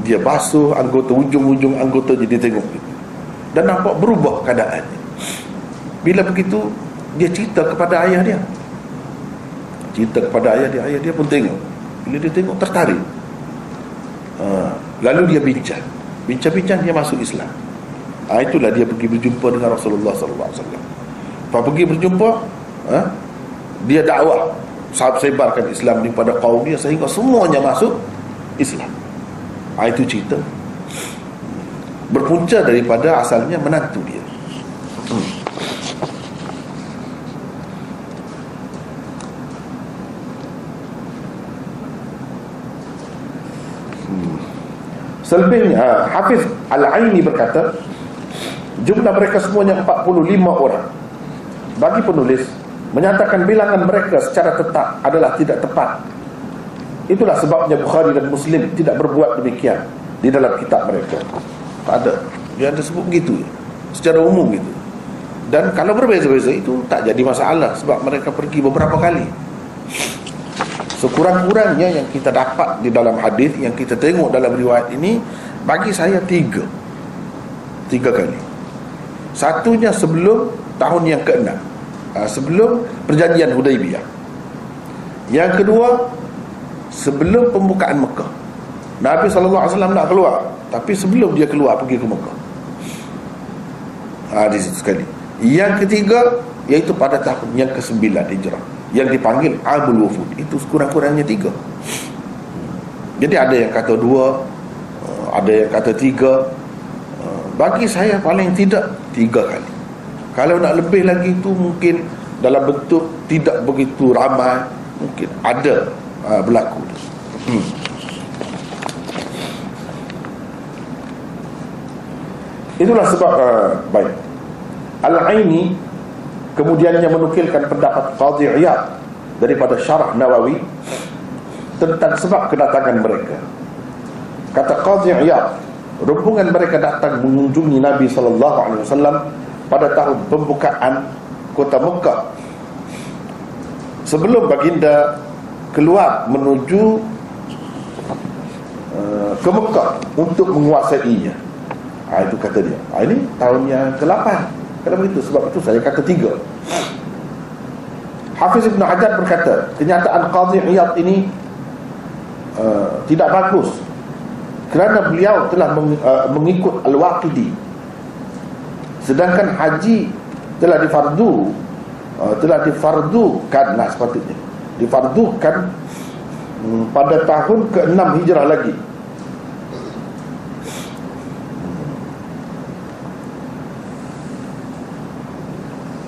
Dia basuh anggota, ujung-ujung anggota dia tengok itu. Dan nampak berubah keadaannya. Bila begitu, dia cerita kepada ayah dia. Ayah dia pun tengok. Bila dia tengok, tertarik. Lalu dia bincang dia masuk Islam. Itulah dia pergi berjumpa dengan Rasulullah SAW. Lepas pergi berjumpa, dia dakwah, sebarkan Islam ni pada kaum dia sehingga semuanya masuk Islam. Itu cerita. Berpunca daripada asalnya menantu dia. Selebihnya Hafiz Al-Aini berkata, jumlah mereka semuanya 45 orang. Bagi penulis, menyatakan bilangan mereka secara tetap adalah tidak tepat. Itulah sebabnya Bukhari dan Muslim tidak berbuat demikian di dalam kitab mereka. Tak ada. Dia ada sebut begitu secara umum gitu. Dan kalau berbeza-beza itu tak jadi masalah, sebab mereka pergi beberapa kali. Sekurang-kurangnya yang kita dapat di dalam hadis, yang kita tengok dalam riwayat ini, bagi saya tiga kali. Satunya sebelum tahun yang ke-6, sebelum perjanjian Hudaibiyah. Yang kedua, sebelum pembukaan Mekah. Nabi SAW nak keluar, tapi sebelum dia keluar pergi ke Mekah. Di situ sekali. Yang ketiga, iaitu pada tahun yang ke-9 Hijrah, yang dipanggil Amul Wufud. Itu sekurang-kurangnya 3. Jadi ada yang kata 2, ada yang kata 3. Bagi saya paling tidak 3 kali. Kalau nak lebih lagi itu mungkin dalam bentuk tidak begitu ramai, mungkin ada berlaku. Itulah sebab baik. Al-Aini kemudiannya menukilkan pendapat Qadhi Iyad daripada Syarah Nawawi tentang sebab kedatangan mereka. Kata Qadhi Iyad, rombongan mereka datang mengunjungi Nabi SAW pada tahun pembukaan kota Mekah, sebelum baginda keluar menuju ke Mekah untuk menguasainya. Itu kata dia. Ini tahun yang ke-8. Kalau begitu, sebab itu saya kata 3. Hafiz Ibn Hajar berkata, kenyataan Qadhi Iyad ini tidak bagus, kerana beliau telah mengikut Al-Waqidi, sedangkan haji telah difardukan lah, sepatutnya difardukan pada tahun ke-6 Hijrah lagi.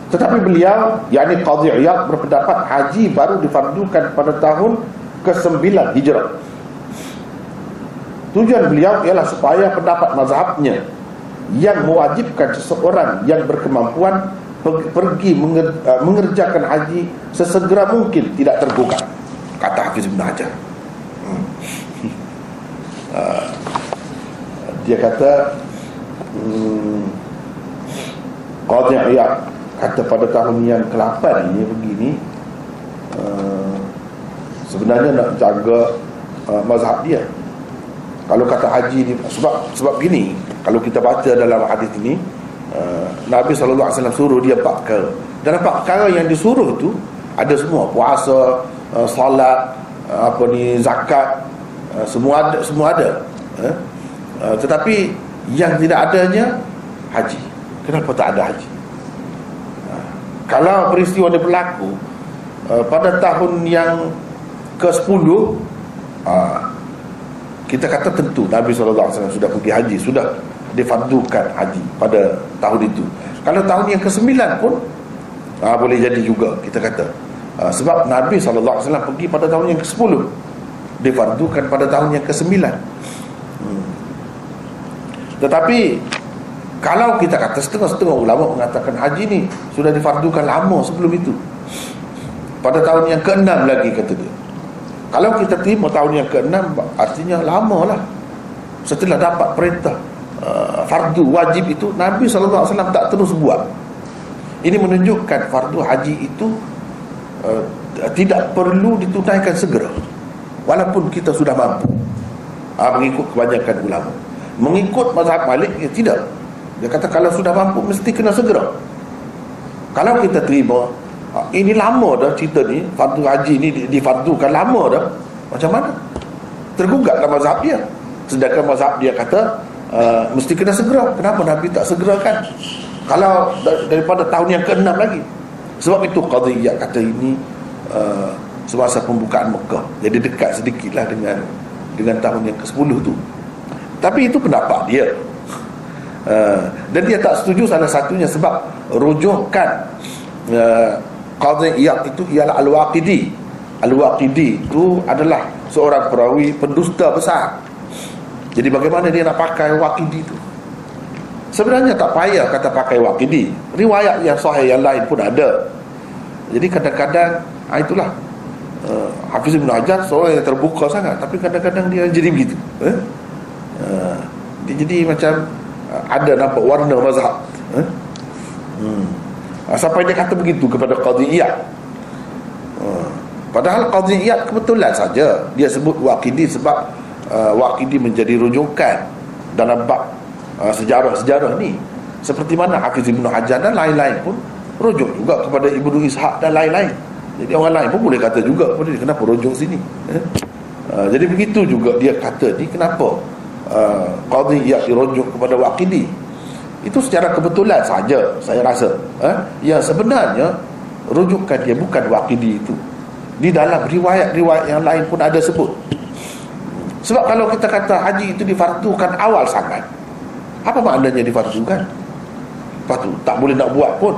Tetapi beliau, yakni Qadhi Iyad, berpendapat haji baru difardukan pada tahun ke-9 Hijrah. Tujuan beliau ialah supaya pendapat mazhabnya yang mewajibkan seseorang yang berkemampuan pergi mengerjakan haji sesegera mungkin tidak terbuka, kata Hafiz Ibn Hajar. Dia kata Qadhi Iyad kata pada tahun yang ke-8 ini begini, sebenarnya nak jaga mazhab dia. Kalau kata haji ni, sebab gini, kalau kita baca dalam hadis ini, Nabi SAW suruh dia 4 perkara. Dan 4 perkara yang disuruh tu ada semua, puasa, solat, zakat, semua ada. Tetapi yang tidak adanya haji. Kenapa tak ada haji? Kalau peristiwa ini berlaku pada tahun yang ke-10, kita kata tentu Nabi SAW sudah pergi haji, sudah difardukan haji pada tahun itu. Kalau tahun yang ke-9 pun boleh jadi juga, kita kata sebab Nabi SAW pergi pada tahun yang ke-10, difardukan pada tahun yang ke-9. Tetapi kalau kita kata, setengah-setengah ulama mengatakan haji ni sudah difardukan lama sebelum itu, pada tahun yang ke-6 lagi, kata dia. Kalau kita terima tahun yang ke-6, artinya lama lah setelah dapat perintah fardu wajib itu. Nabi SAW tak terus buat. Ini menunjukkan fardu haji itu tidak perlu ditunaikan segera, walaupun kita sudah mampu. Mengikut kebanyakan ulama, mengikut mazhab Malik, tidak. Dia kata kalau sudah mampu mesti kena segera. Kalau kita terima ini lama dah cerita ni, fardu haji ni difardukan lama dah, macam mana? Tergugat dalam mazhab dia. Sedangkan mazhab dia kata mesti kena segera. Kenapa Nabi tak segerakan? Kalau daripada tahun yang ke-6 lagi. Sebab itu Qadhiyah kata ini semasa pembukaan Mekah, jadi dekat sedikitlah dengan tahun yang ke-10 tu. Tapi itu pendapat dia. Dan dia tak setuju salah satunya sebab rujukan Qadhi Iyad itu ialah Al-Waqidi. Al-Waqidi itu adalah seorang perawi pendusta besar. Jadi bagaimana dia nak pakai Waqidi itu? Sebenarnya tak payah kata pakai Waqidi. Riwayat yang sahih yang lain pun ada. Jadi kadang-kadang itulah Hafiz Ibn Hajar seorang yang terbuka sangat, tapi kadang-kadang dia jadi begitu. Dia jadi macam ada nampak warna mazhab. Sampai dia kata begitu kepada Qadhi Iyad. Padahal Qadhi Iyad kebetulan saja dia sebut Waqidi sebab Waqidi menjadi rujukan dalam bab sejarah-sejarah ni. Seperti mana Hafiz Ibn Hajar dan lain-lain pun rujuk juga kepada Ibnu Ishaq dan lain-lain. Jadi orang lain pun boleh kata juga kepada dia, kenapa rujuk sini? Jadi begitu juga dia kata ni, kenapa Qadhi Iyad dirujuk kepada Waqidi. Itu secara kebetulan saja saya rasa. Yang sebenarnya rujukan dia bukan Waqidi itu. Di dalam riwayat-riwayat yang lain pun ada sebut. Sebab kalau kita kata haji itu difardukan awal sangat, apa maknanya difardukan? Lepas tu tak boleh nak buat pun.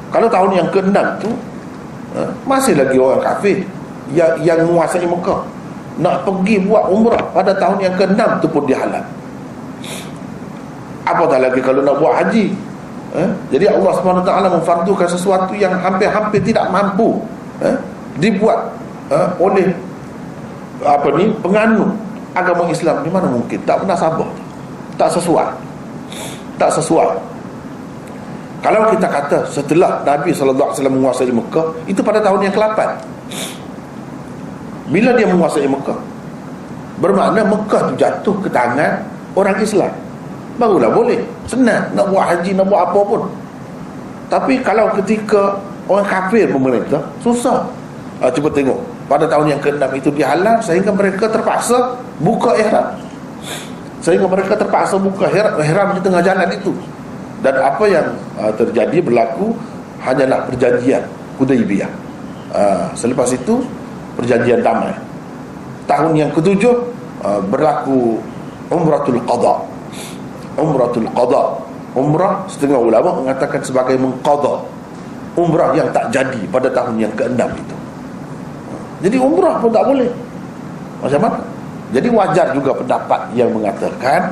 Kalau tahun yang ke-6 tu masih lagi orang kafir yang menguasai Mekah, nak pergi buat umrah pada tahun yang ke-6 tu pun dihalang. Apatah lagi kalau nak buat haji. Jadi Allah SWT memfardukan sesuatu yang hampir-hampir tidak mampu dibuat oleh penganut agama Islam. Di mana mungkin? Tak pernah sabar. Tak sesuai. Kalau kita kata setelah Nabi SAW menguasai Mekah, itu pada tahun yang ke-8. Bila dia menguasai Mekah, bermakna Mekah tu jatuh ke tangan orang Islam, barulah boleh. Senang nak buat haji, nak buat apa pun. Tapi kalau ketika orang kafir pemerintah, susah. Cuba tengok, pada tahun yang ke-6 itu dihalang, sehingga mereka terpaksa buka ihram. Ihram di tengah jalan itu. Dan apa yang terjadi berlaku hanyalah perjanjian Hudaybiyah. Selepas itu perjanjian damai. Tahun yang ke-7 berlaku Umratul Qadha. Umrah setengah ulama mengatakan sebagai mengqadha umrah yang tak jadi pada tahun yang ke-6 itu. Jadi umrah pun tak boleh. Macam mana? Jadi wajar juga pendapat yang mengatakan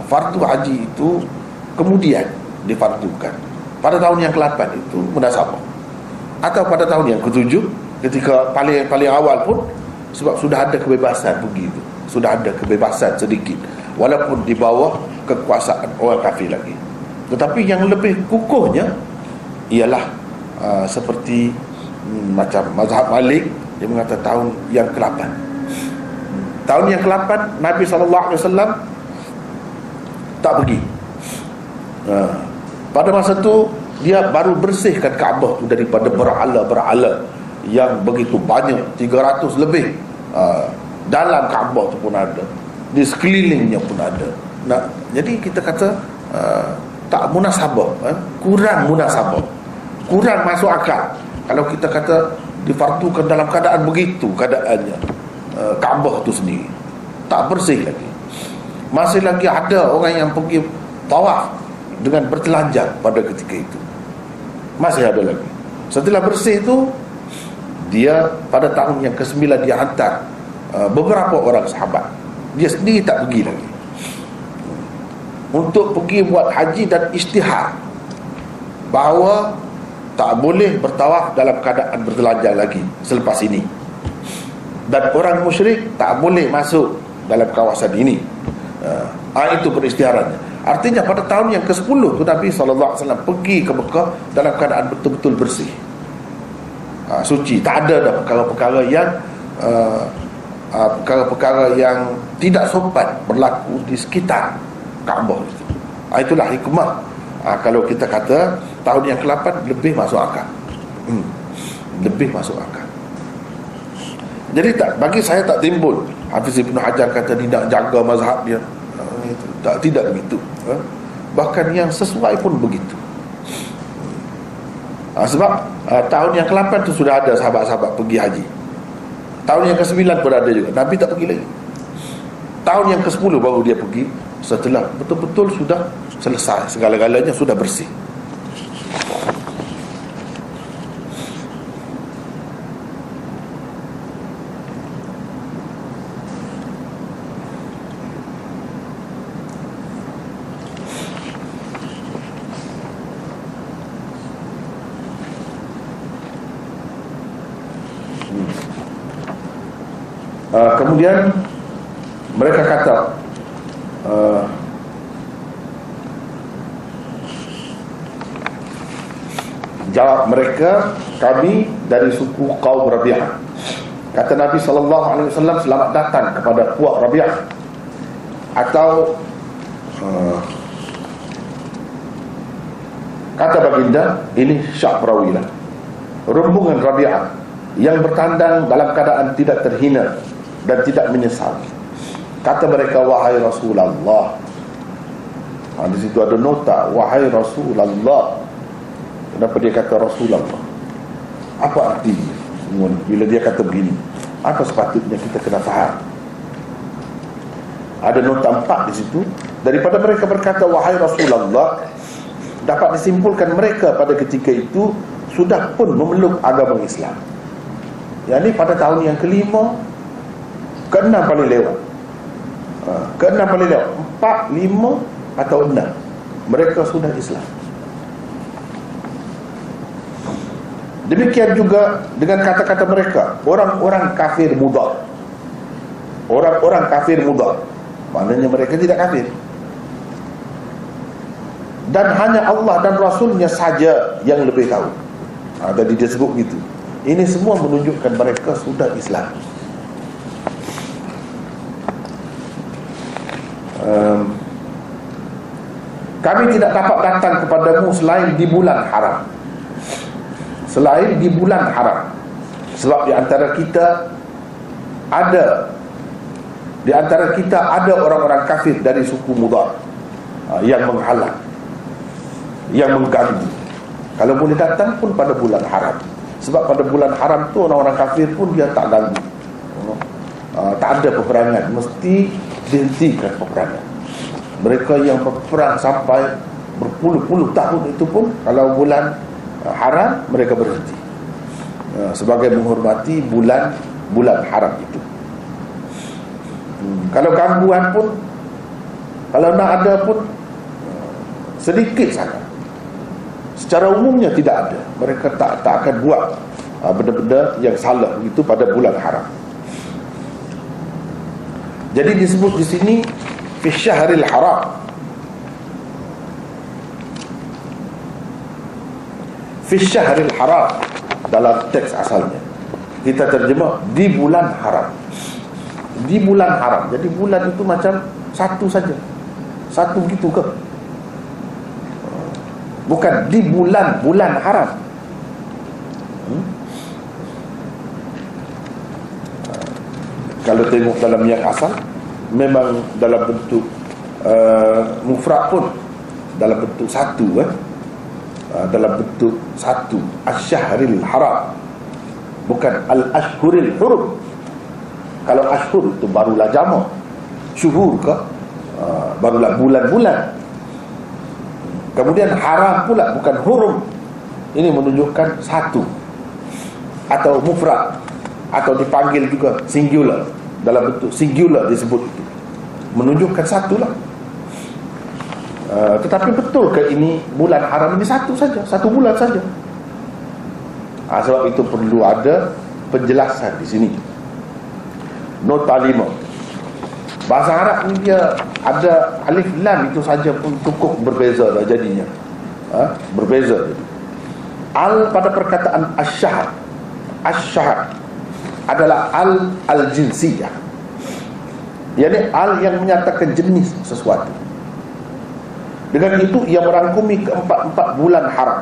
fardu haji itu kemudian difardukan pada tahun yang ke-8 itu munasabah, atau pada tahun yang ke-7 ketika paling awal pun, sebab sudah ada kebebasan begitu, sudah ada kebebasan sedikit walaupun di bawah kekuasaan orang kafir lagi. Tetapi yang lebih kukuhnya ialah seperti macam mazhab Malik, dia mengatakan tahun yang ke-8. tahun yang ke-8 Nabi SAW tak pergi. Pada masa tu dia baru bersihkan Kaabah tu daripada berhala-berhala yang begitu banyak, 300 lebih. Dalam Kaabah tu pun ada, di sekelilingnya pun ada. Jadi kita kata tak munasabah, kurang munasabah, kurang masuk akal kalau kita kata difardukan dalam keadaan begitu keadaannya. Kaabah tu sendiri tak bersih lagi. Masih lagi ada orang yang pergi tawaf dengan bertelanjang pada ketika itu. Masih ada lagi. Setelah bersih itu, dia pada tahun yang ke-9 dia hantar beberapa orang sahabat. Dia sendiri tak pergi lagi, untuk pergi buat haji dan isytihar bahawa tak boleh bertawaf dalam keadaan bertelanjang lagi selepas ini, dan orang musyrik tak boleh masuk dalam kawasan ini. Itu peristiharannya. Artinya pada tahun yang ke-10 tu Nabi SAW pergi ke Mekah dalam keadaan betul-betul bersih, suci. Tak ada dah perkara-perkara yang perkara-perkara yang tidak sopan berlaku di sekitar Kaabah itu. Itulah hikmah. Kalau kita kata tahun yang ke-8 lebih masuk akal. Lebih masuk akal. Jadi bagi saya tak timbul Hafiz Ibn Hajar kata dia nak jaga mazhab dia. Tidak begitu. Bahkan yang sesuai pun begitu. Sebab tahun yang ke-8 tu sudah ada sahabat-sahabat pergi haji. Tahun yang ke-9 pun ada juga, Nabi tak pergi lagi. Tahun yang ke-10 baru dia pergi, setelah betul-betul sudah selesai, segala-galanya sudah bersih. Kemudian mereka kata jawab mereka, kami dari suku kaum Rabi'ah. Kata Nabi SAW, selamat datang kepada puak Rabi'ah. Atau kata baginda, ini syak perawilah, rombongan Rabi'ah yang bertandang dalam keadaan tidak terhina dan tidak menyesal. Kata mereka, wahai Rasulullah. Di situ ada nota, wahai Rasulullah. Kenapa dia kata Rasulullah? Apa artinya semua bila dia kata begini? Apa sepatutnya kita kena faham? Ada nota 4 di situ. Daripada mereka berkata wahai Rasulullah, dapat disimpulkan mereka pada ketika itu sudah pun memeluk agama Islam. Yang ini pada tahun yang ke-5, ke-6 paling lewat. Ke-6 paling lewat, 4, 5 atau 6 mereka sudah Islam. Demikian juga dengan kata-kata mereka, orang-orang kafir mudar. Orang-orang kafir mudar, maknanya mereka tidak kafir, dan hanya Allah dan Rasulnya saja yang lebih tahu. Tadi dia sebut gitu. Ini semua menunjukkan mereka sudah Islam. Kami tidak dapat datang kepadamu selain di bulan haram. Selain di bulan haram. Sebab di antara kita ada orang-orang kafir dari suku Mudar yang menghalang, yang mengganggu. Kalau boleh datang pun pada bulan haram. Sebab pada bulan haram tu orang-orang kafir pun dia tak ganggu. Tak ada peperangan, mesti dihentikan peperangan. Mereka yang berperang sampai berpuluh-puluh tahun itu pun kalau bulan haram mereka berhenti, sebagai menghormati bulan haram itu. Kalau gangguan pun, kalau nak ada pun sedikit sangat. Secara umumnya tidak ada. Mereka tak akan buat benda-benda yang salah itu pada bulan haram. Jadi disebut di sini fi syahril haram. Fi syahril haram dalam teks asalnya. Kita terjemah di bulan haram. di bulan haram. Jadi bulan itu macam satu saja. Satu gitu ke? Bukan di bulan haram. Kalau tengok dalam yang asal, memang dalam bentuk mufrad pun dalam bentuk satu, dalam bentuk satu, asy-syahril haram, bukan al-ashhuril hurum. Kalau ashhur itu barulah jamak, syuhur ke barulah bulan-bulan. Kemudian haram pula bukan hurum. Ini menunjukkan satu atau mufrad, atau dipanggil juga singular, dalam bentuk singular disebut itu, menunjukkan satu lah. Tetapi betul ke ini bulan haram ini satu saja, satu bulan saja? Sebab itu perlu ada penjelasan di sini. Nota 5. Bahasa Arab ni dia ada alif lam itu saja pun cukup berbeza dah jadinya. Berbeza. Al pada perkataan asy-syahr, asy-syahr adalah al-jinsiyah. Yakni al yang menyatakan jenis sesuatu. Dengan itu ia merangkumi keempat-empat bulan haram.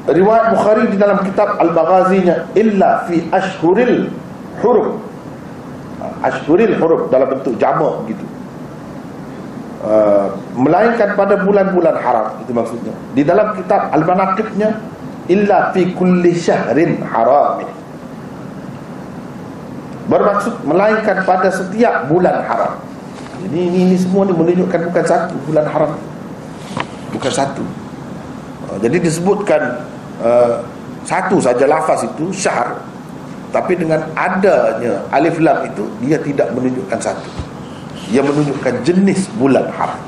Riwayat Bukhari di dalam kitab Al-Maghazinya, illa fi ashhuril hurum. Ashhuril hurum dalam bentuk jamak gitu. Melainkan pada bulan-bulan haram, itu maksudnya. Di dalam kitab Al-Manaqibnya, illa fi kulli syahrin haram. Bermaksud melainkan pada setiap bulan haram. Ini semua ni menunjukkan bukan satu bulan haram, bukan satu. Jadi disebutkan satu saja lafaz itu syahr, tapi dengan adanya alif lam itu dia tidak menunjukkan satu, ia menunjukkan jenis bulan haram.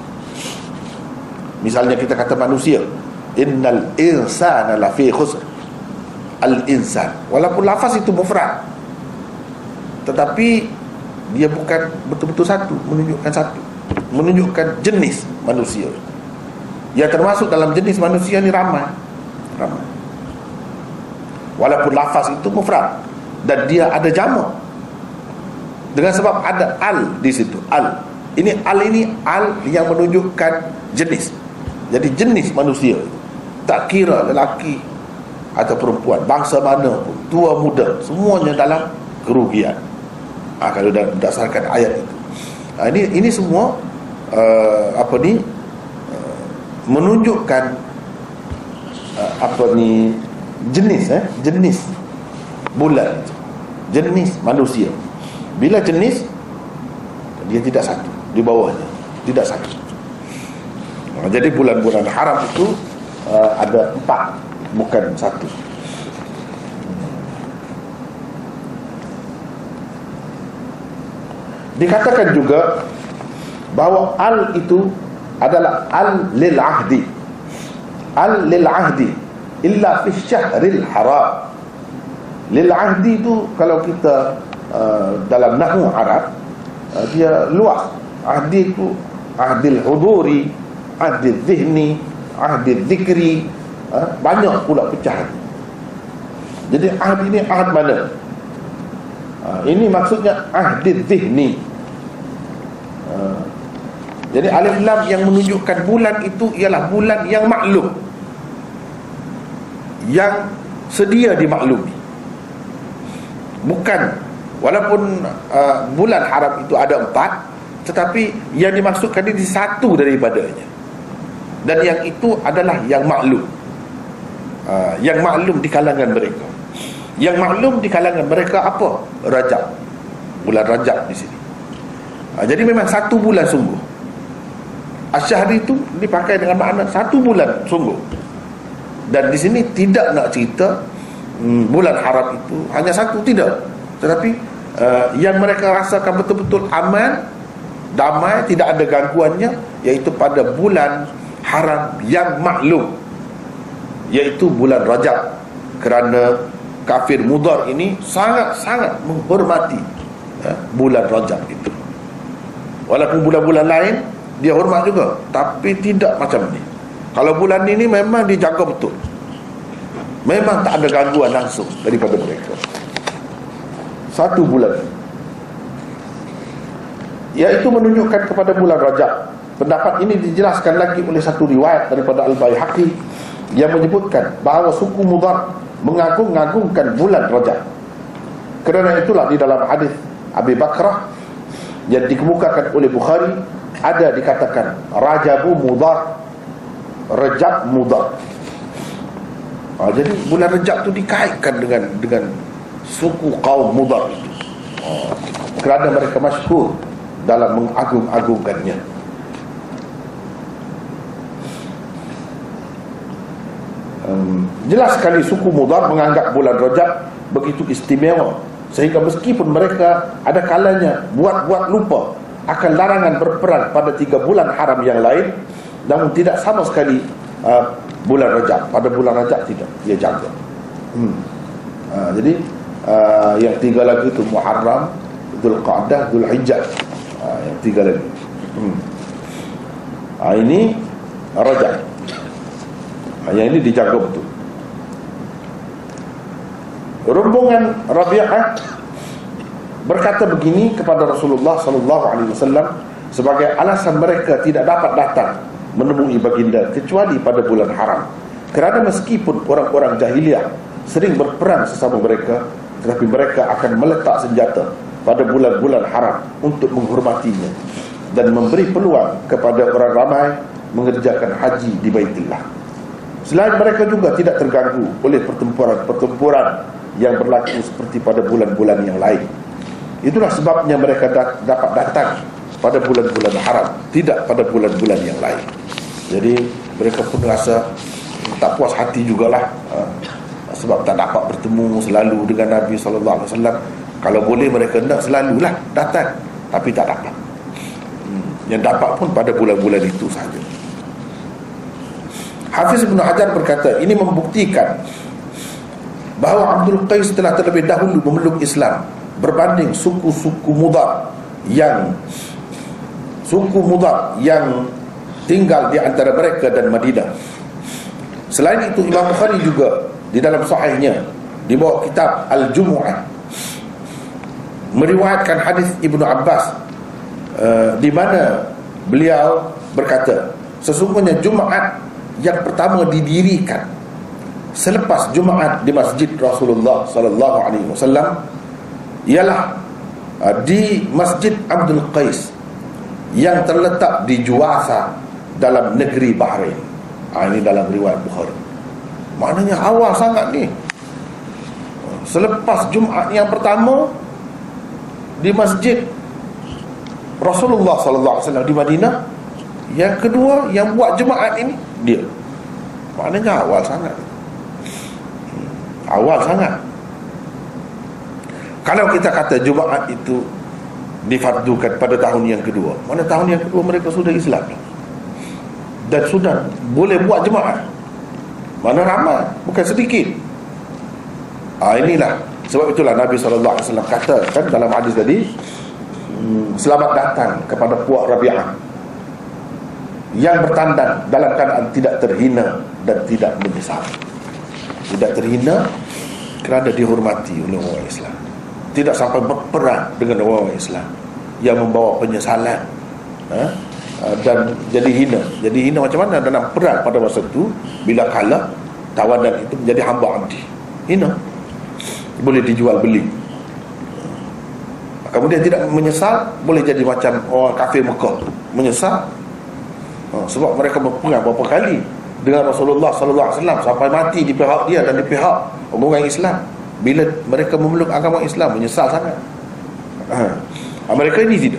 Misalnya kita kata manusia, innal insana lafi khusr, al-insan, walaupun lafaz itu mufrad, tetapi dia bukan betul-betul satu, menunjukkan satu, menunjukkan jenis manusia. Ya, termasuk dalam jenis manusia ni ramai. Walaupun lafaz itu mufrad dan dia ada jamak, dengan sebab ada al di situ. Al ini al yang menunjukkan jenis. Jadi jenis manusia, tak kira lelaki atau perempuan, bangsa mana pun, tua muda, semuanya dalam kerugian. Kalau berdasarkan ayat itu. Ini semua menunjukkan jenis bulan, jenis manusia. Bila jenis, dia tidak satu, di bawahnya tidak satu. Jadi bulan-bulan haram itu ada 4, bukan satu. Dikatakan juga bahawa al itu adalah al lil ahdi, al lil ahdi illa fi syahril haram. Lil ahdi itu kalau kita dalam nahwu Arab, dia luas. Ahdi itu ahdil huduri, ahdil zihni, ahdil zikri, banyak pula pecahan. Jadi ahd ini ahd mana? Ini maksudnya ahdil zihni. Jadi alif lam yang menunjukkan bulan itu ialah bulan yang maklum, yang sedia dimaklumi. Bukan, walaupun bulan haram itu ada 4, tetapi yang dimaksudkan ini satu daripadanya, dan yang itu adalah yang maklum. Yang maklum di kalangan mereka. Yang maklum di kalangan mereka apa? Rajab, bulan Rajab di sini. Jadi memang satu bulan sungguh. Asy-syahr itu dipakai dengan makna satu bulan sungguh. Dan di sini tidak nak cerita bulan haram itu hanya satu, tidak. Tetapi yang mereka rasakan betul-betul aman, damai, tidak ada gangguannya, iaitu pada bulan haram yang maklum, iaitu bulan Rajab. Kerana kafir mudhar ini sangat-sangat menghormati bulan Rajab itu. Walaupun bulan-bulan lain dia hormat juga, tapi tidak macam ni. Kalau bulan ini memang dijaga betul. Memang tak ada gangguan langsung daripada mereka. 1 bulan, iaitu menunjukkan kepada bulan Rajab. Pendapat ini dijelaskan lagi oleh satu riwayat daripada Al-Baihaqi yang menyebutkan bahawa suku Mudar mengagung-agungkan bulan Rajab. Kerana itulah di dalam hadis Abi Bakrah yang dikemukakan oleh Bukhari ada dikatakan Rajabu Mudar, Rajab Mudar. Jadi bulan Rajab tu dikaitkan dengan suku kaum Mudar itu, kerana mereka masyhur dalam mengagung-agungkannya. Jelas sekali suku Mudar menganggap bulan Rajab begitu istimewa, sehingga meskipun mereka ada kalanya buat lupa akan larangan berperang pada 3 bulan haram yang lain, namun tidak sama sekali bulan Rajab. Pada bulan Rajab tidak, dia jaga. Jadi yang 3 lagi itu Muharram, Dzulqa'dah, Dzulhijjah. Yang 3 lagi. Ini Rajab. Yang ini dijaga betul. Rombongan Rabi'ah berkata begini kepada Rasulullah sallallahu alaihi wasallam sebagai alasan mereka tidak dapat datang menemui baginda kecuali pada bulan haram. Kerana meskipun orang-orang jahiliyah sering berperang sesama mereka, tetapi mereka akan meletak senjata pada bulan-bulan haram untuk menghormatinya dan memberi peluang kepada orang ramai mengerjakan haji di Baitullah. Selain mereka juga tidak terganggu oleh pertempuran yang berlaku seperti pada bulan-bulan yang lain. Itulah sebabnya mereka dapat datang pada bulan-bulan haram, tidak pada bulan-bulan yang lain. Jadi mereka pun rasa tak puas hati jugalah, sebab tak dapat bertemu selalu dengan Nabi SAW. Kalau boleh mereka nak selalulah datang, tapi tak dapat. Yang dapat pun pada bulan-bulan itu sahaja. Hafiz Ibn Hajar berkata, ini membuktikan bahawa Abdul Qais telah terlebih dahulu memeluk Islam berbanding suku-suku Mudar yang tinggal di antara mereka dan Madinah. Selain itu, Imam Bukhari juga di dalam sahihnya di bawah kitab Al-Jumu'ah meriwayatkan hadis Ibnu Abbas di mana beliau berkata, sesungguhnya Jumaat yang pertama didirikan selepas Jumaat di masjid Rasulullah sallallahu alaihi wasallam ialah di Masjid Abdul Qais yang terletak di Juwasa dalam negeri Bahrain. Ini dalam riwayat Bukhari. Maknanya awal sangat ni. Selepas Jumaat yang pertama di masjid Rasulullah sallallahu alaihi wasallam di Madinah, yang kedua yang buat Jumaat ini dia. Maknanya awal sangat. Awal sangat. Kalau kita kata Jumaat itu difardukan pada tahun yang kedua, mana tahun yang kedua mereka sudah Islam dan sudah boleh buat Jumaat. Mana ramai, bukan sedikit. Inilah sebab itulah Nabi SAW kata kan dalam hadis tadi, selamat datang kepada puak Rabi'ah yang bertandang dalam keadaan tidak terhina dan tidak menyesal. Tidak terhina kerana dihormati oleh orang Islam, tidak sampai berperang dengan orang Islam yang membawa penyesalan, dan jadi hina. Jadi hina macam mana dalam perang pada masa itu, bila kalah tawanan itu menjadi hamba abdi, hina, boleh dijual beli. Kemudian tidak menyesal, boleh jadi macam orang kafir Mekah, menyesal sebab mereka berperang berapa kali dengan Rasulullah sallallahu alaihi wasallam sampai mati di pihak dia dan di pihak orang Islam. Bila mereka memeluk agama Islam, menyesal sangat. Mereka ini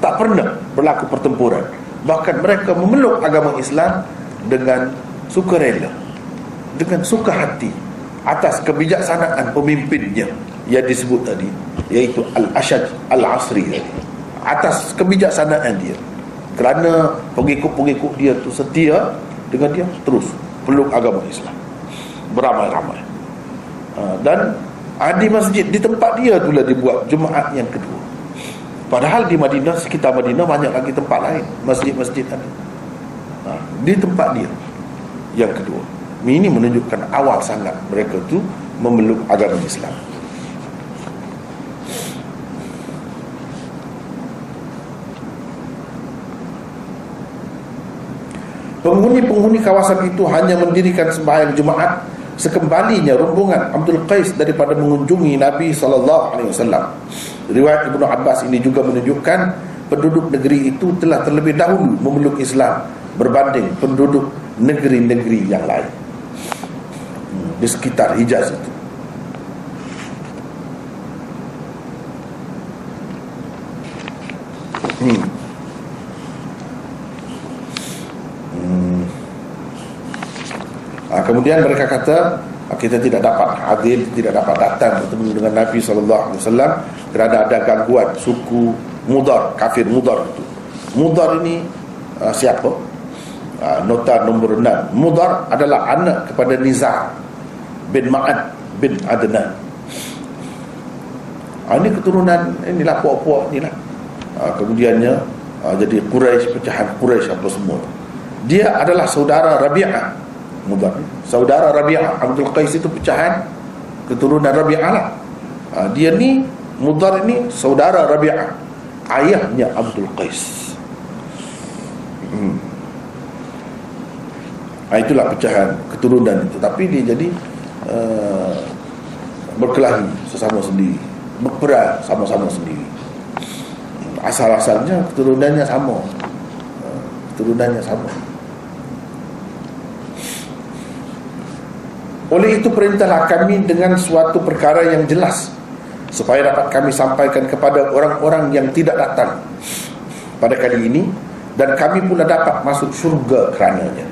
tak pernah berlaku pertempuran, bahkan mereka memeluk agama Islam dengan sukarela, dengan suka hati atas kebijaksanaan pemimpinnya yang disebut tadi, iaitu Al-Ashaj Al-Asri tadi. Atas kebijaksanaan dia, kerana pengikut-pengikut dia tu setia dengan dia, terus peluk agama Islam beramai-ramai. Dan di masjid di tempat dia itulah dibuat Jumaat yang kedua. Padahal di Madinah, sekitar Madinah banyak lagi tempat lain, masjid-masjid ada. Di tempat dia yang kedua. Ini menunjukkan awal sangat mereka tu memeluk agama Islam. Penghuni-penghuni kawasan itu hanya mendirikan sembahyang Jumaat sekembalinya rombongan Abdul Qais daripada mengunjungi Nabi SAW. Riwayat Ibnu Abbas ini juga menunjukkan penduduk negeri itu telah terlebih dahulu memeluk Islam berbanding penduduk negeri-negeri yang lain di sekitar Hijaz itu. Kemudian mereka kata, kita tidak dapat hadir, tidak dapat datang bertemu dengan Nabi SAW kerana ada gangguan suku Mudar, kafir Mudar itu. Mudar ini siapa? Nota nombor 6. Mudar adalah anak kepada Nizar bin Ma'ad bin Adnan. Ini keturunan, inilah puak-puak inilah. Kemudiannya jadi Quraisy, pecahan Quraisy apa semua. Dia adalah saudara Rabi'ah. Mudar, saudara Rabi'ah. Abdul Qais itu pecahan keturunan Rabi'ah lah. Dia ni, Mudar ini saudara Rabi'ah, ayahnya Abdul Qais. Itulah pecahan keturunan itu. Tapi dia jadi berkelahi sesama sendiri, berperang sama-sama sendiri. Asal-asalnya keturunannya sama, keturunannya sama. Oleh itu perintahlah kami dengan suatu perkara yang jelas, supaya dapat kami sampaikan kepada orang-orang yang tidak datang pada kali ini, dan kami pula dapat masuk syurga kerananya.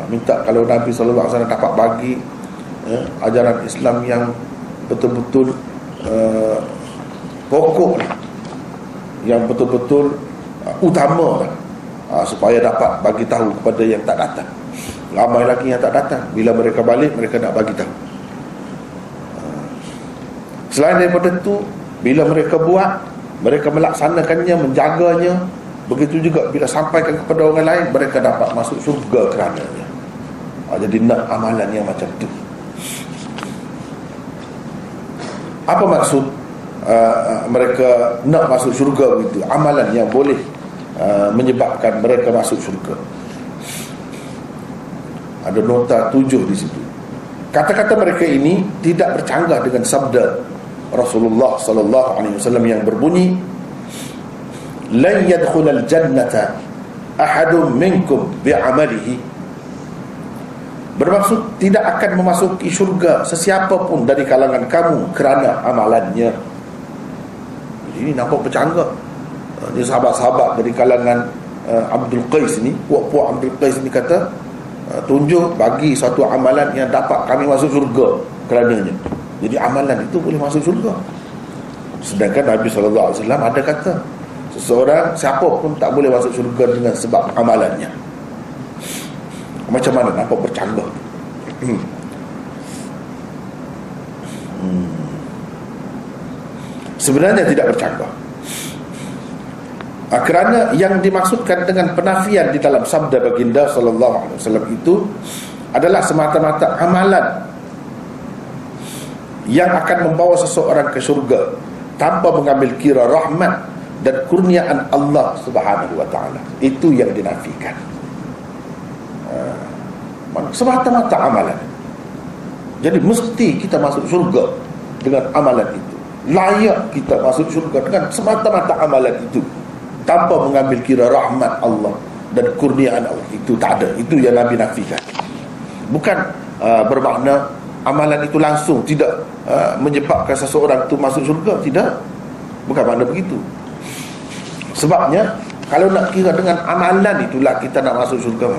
Minta kalau Nabi SAW dapat bagi ajaran Islam yang betul-betul pokok lah, yang betul-betul utama lah, supaya dapat bagi tahu kepada yang tak datang. Ramai lagi yang tak datang. Bila mereka balik, mereka nak bagi tahu. Selain daripada itu, bila mereka buat, mereka melaksanakannya, menjaganya, begitu juga bila sampaikan kepada orang lain, mereka dapat masuk surga kerananya. Jadi nak amalan yang macam tu. Apa maksud mereka nak masuk syurga begitu? Amalan yang boleh menyebabkan mereka masuk syurga. Ada nota 7 di situ. Kata-kata mereka ini tidak bercanggah dengan sabda Rasulullah sallallahu alaihi wasallam yang berbunyi, "Lan yadkhulal jannata ahadun minkum bi'amalihi." Bermaksud tidak akan memasuki syurga sesiapa pun dari kalangan kamu kerana amalannya. Ini nampak bercanggah. Ini sahabat-sahabat dari kalangan Abdul Qais ni, puak-puak Abdul Qais ni kata, tunjuk bagi satu amalan yang dapat kami masuk syurga kerananya. Jadi amalan itu boleh masuk syurga. Sedangkan Nabi SAW ada kata, seseorang siapa pun tak boleh masuk syurga dengan sebab amalannya. Macam mana? Nampak bercanggah. Sebenarnya tidak bercanggah. Kerana yang dimaksudkan dengan penafian di dalam sabda baginda sallallahu alaihi wasallam itu adalah semata-mata amalan yang akan membawa seseorang ke syurga tanpa mengambil kira rahmat dan kurniaan Allah Subhanahu wa taala. Itu yang dinafikan. Semata-mata amalan. Jadi mesti kita masuk syurga dengan amalan itu. Layak kita masuk syurga dengan semata-mata amalan itu, tanpa mengambil kira rahmat Allah dan kurniaan Allah. Itu tak ada. Itu yang Nabi nafikan. Bukan bermakna amalan itu langsung tidak menyebabkan seseorang itu masuk syurga. Tidak. Bukan makna begitu. Sebabnya kalau nak kira dengan amalan itulah kita nak masuk syurga,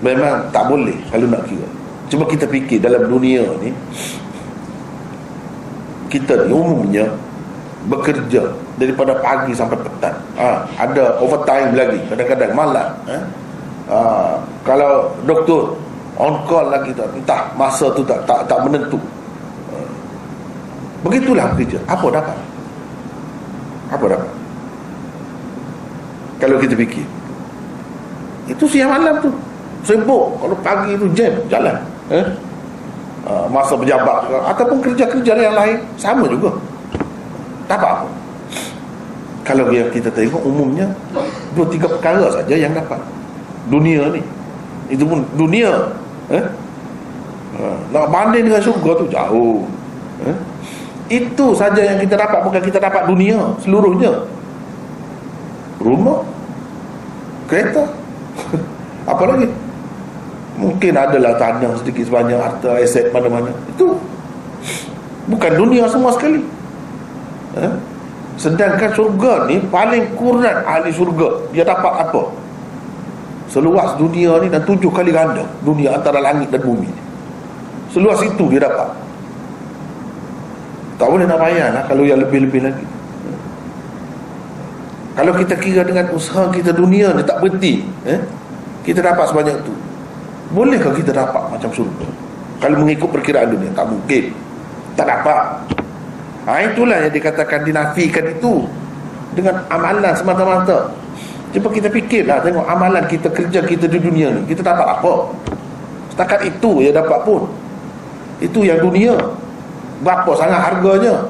memang tak boleh kalau nak kira. Cuba kita fikir dalam dunia ni, kita ni umumnya bekerja daripada pagi sampai petang. Ada overtime lagi, kadang-kadang malam. Kalau doktor on call lagi, entah masa tu tak menentu. Begitulah bekerja. Apa dapat? Apa dapat? Kalau kita fikir, Itu siang malam tu sibuk. Kalau pagi tu jam jalan, masa pejabat ataupun kerja-kerja yang lain sama juga, tak apa. Kalau kita tengok umumnya 2-3 perkara saja yang dapat dunia ni. Itu pun dunia, nak banding dengan syurga tu jauh. Itu saja yang kita dapat, bukan kita dapat dunia seluruhnya. Rumah, kereta, apa lagi? Mungkin adalah tanah sedikit sebanyak, harta, aset mana-mana. Itu bukan dunia semua sekali. Sedangkan syurga ni paling kurang ahli syurga dia dapat apa? Seluas dunia ni dan 7 kali ganda dunia antara langit dan bumi. Seluas itu dia dapat. Tak boleh nak bayar lah kalau yang lebih-lebih lagi. Kalau kita kira dengan usaha kita dunia ni tak berhenti, kita dapat sebanyak tu, bolehkah kita dapat macam syurga? Kalau mengikut perkiraan dunia, tak mungkin. Tak dapat. Itulah yang dikatakan dinafikan itu dengan amalan semata-mata. Cuba kita fikirlah, tengok amalan kita, kerja kita di dunia ni, kita dapat apa? Setakat itu ya dapat pun. Itu yang dunia, berapa sangat harganya.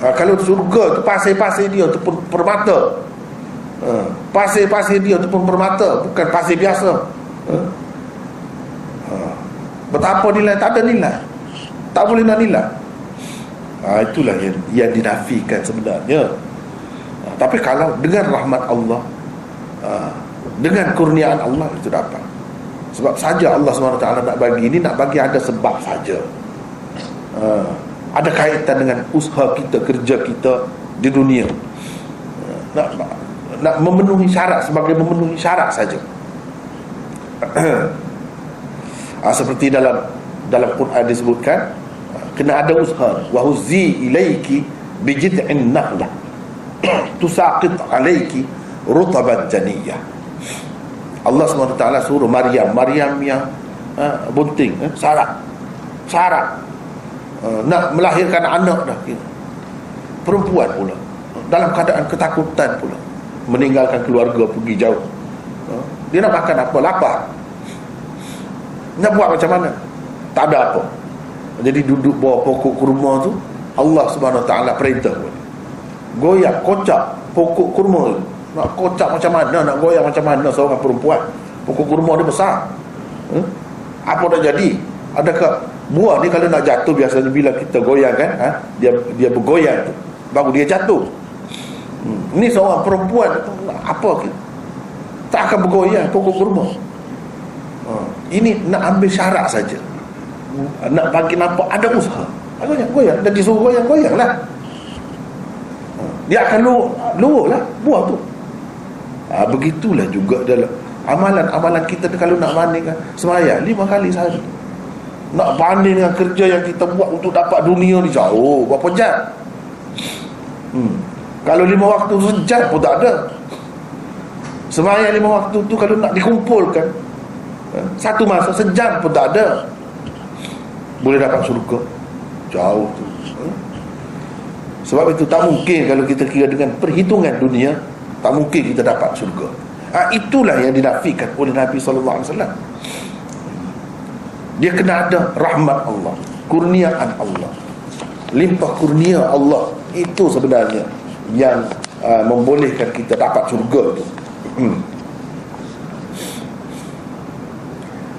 Kalau surga tu pasir-pasir dia tu pun permata, pasir-pasir dia tu pun permata, bukan pasir biasa. Betapa nilai, tak ada nilai, tak boleh nak nilai. Itulah yang dinafikan sebenarnya. Tapi kalau dengan rahmat Allah, dengan kurniaan Allah, itu dapat. Sebab saja Allah SWT nak bagi ini, nak bagi ada sebab saja. Ada kaitan dengan usaha kita, kerja kita di dunia. Nak memenuhi syarat, sebagai memenuhi syarat saja. Seperti dalam Quran disebutkan, kena ada usaha. Wa huzzi ilaiki bijid'in nakhlah tusaqit alaiki rutaban janiyah. Allah SWT suruh Maryam yang bunting, Sarah nak melahirkan anak dah, perempuan pula, dalam keadaan ketakutan pula, meninggalkan keluarga pergi jauh. Dia nak makan apa? Lapar. Nak buat macam mana? Tak ada apa. Jadi duduk bawah pokok kurma tu, Allah SWT perintah, goyak, kocak pokok kurma tu. Nak kocak macam mana, nak goyak macam mana seorang perempuan? Pokok kurma dia besar. Apa dah jadi? Adakah buah ni kalau nak jatuh, biasanya bila kita goyang kan, dia bergoyang tu, baru dia jatuh. Ni seorang perempuan, apa tak akan bergoyang pokok kurma. Ini nak ambil syarat saja, nak bagi nampak ada usaha. Goyang, dan disuruh goyang lah. Dia akan luruh lah buah tu. Begitulah juga dalam amalan-amalan kita. Kalau nak bandingkan sembahyang 5 kali sehari, nak banding dengan kerja yang kita buat untuk dapat dunia ni, jauh berapa jam. Kalau 5 waktu sejam pun tak ada. Sembahyang 5 waktu tu kalau nak dikumpulkan satu masa sejam pun tak ada. Boleh dapat syurga? Jauh tu. Sebab itu tak mungkin kalau kita kira dengan perhitungan dunia, tak mungkin kita dapat syurga. Itulah yang dinafikan oleh Nabi SAW. Dia kena ada rahmat Allah, kurniaan Allah, limpah kurnia Allah. Itu sebenarnya yang membolehkan kita dapat syurga itu.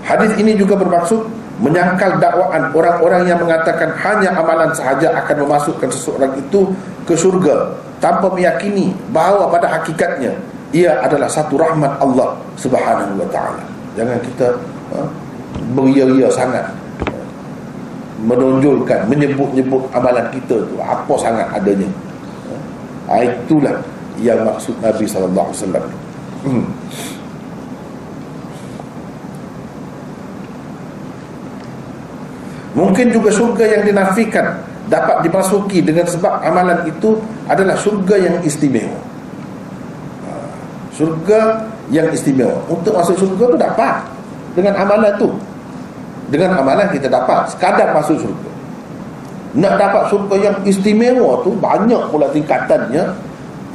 Hadis ini juga bermaksud menyangkal dakwaan orang-orang yang mengatakan hanya amalan sahaja akan memasukkan seseorang itu ke syurga, tanpa meyakini bahawa pada hakikatnya ia adalah satu rahmat Allah Subhanahu wa ta'ala. Jangan kita beria-ria sangat menonjolkan, menyebut-nyebut amalan kita tu apa sangat adanya. Itulah yang maksud Nabi SAW. Mungkin juga syurga yang dinafikan dapat dimasuki dengan sebab amalan itu adalah syurga yang istimewa. Syurga yang istimewa. Untuk masuk syurga tu dapat dengan amalan tu. Dengan amalan kita dapat sekadar masuk syurga. Nak dapat syurga yang istimewa tu banyak pula tingkatannya,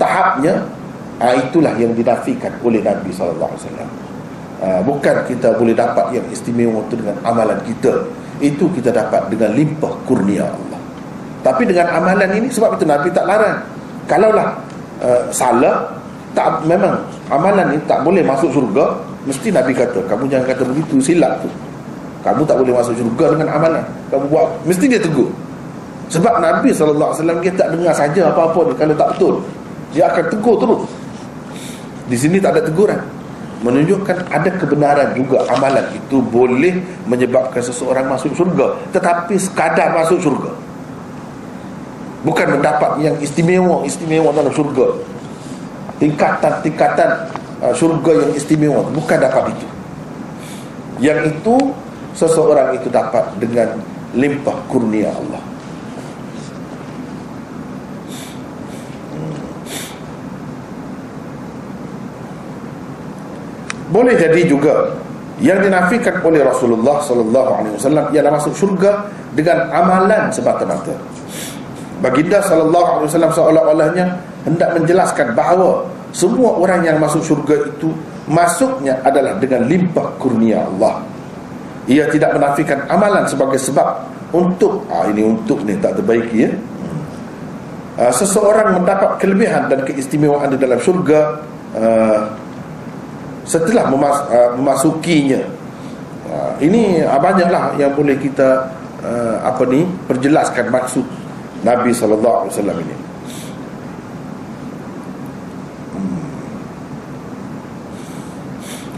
tahapnya. Itulah yang dinafikan oleh Nabi SAW. Bukan kita boleh dapat yang istimewa itu dengan amalan kita. Itu kita dapat dengan limpah kurnia Allah. Tapi dengan amalan ini, sebab itu Nabi tak larang. Kalaulah salah, tak, memang amalan ini tak boleh masuk syurga, mesti Nabi kata, kamu jangan kata begitu, silap tu. Kamu tak boleh masuk syurga dengan amalan kamu buat. Mesti dia tegur. Sebab Nabi SAW dia tak dengar saja apa-apa ni. Kalau tak betul, dia akan tegur terus. Di sini tak ada teguran, menunjukkan ada kebenaran juga amalan itu boleh menyebabkan seseorang masuk syurga, tetapi sekadar masuk syurga, bukan mendapat yang istimewa dalam syurga. Tingkatan syurga yang istimewa bukan dapat itu. Yang itu seseorang itu dapat dengan limpah kurnia Allah. Boleh jadi juga yang dinafikan oleh Rasulullah sallallahu alaihi wasallam ialah masuk syurga dengan amalan semata-mata. Baginda sallallahu alaihi wasallam seolah-olahnya hendak menjelaskan bahawa semua orang yang masuk syurga itu masuknya adalah dengan limpah kurnia Allah. Ia tidak menafikan amalan sebagai sebab untuk untuk ni tak terbaiki ya. Seseorang mendapat kelebihan dan keistimewaan di dalam syurga setelah memasukinya. Ini banyaklah yang boleh kita perjelaskan maksud Nabi SAW ini.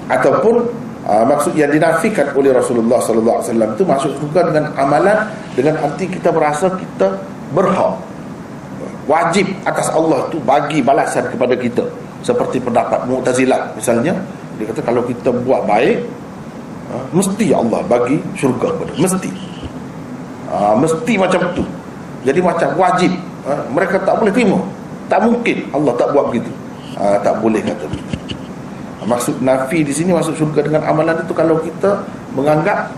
Ataupun maksud yang dinafikan oleh Rasulullah SAW itu masuk juga dengan amalan, dengan arti kita merasa kita berhak, wajib atas Allah tu bagi balasan kepada kita. Seperti pendapat Mu'tazilah misalnya, dia kata kalau kita buat baik, mesti Allah bagi syurga kepada, mesti macam tu. Jadi macam wajib. Mereka tak boleh terima, tak mungkin Allah tak buat begitu. Tak boleh kata begitu. Maksud nafi di sini masuk syurga dengan amalan itu kalau kita menganggap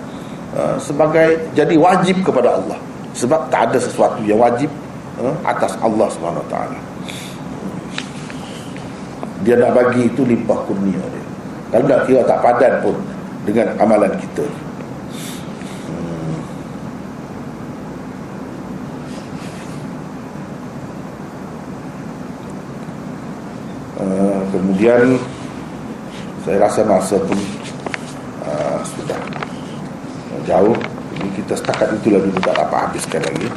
sebagai jadi wajib kepada Allah, sebab tak ada sesuatu yang wajib atas Allah SWT. Dia nak bagi itu limpah kurnia dia. Kalau nak kira tak padan pun dengan amalan kita. Kemudian saya rasa masa pun sudah jauh. Jadi kita setakat itulah dulu, tak dapat habiskan lagi.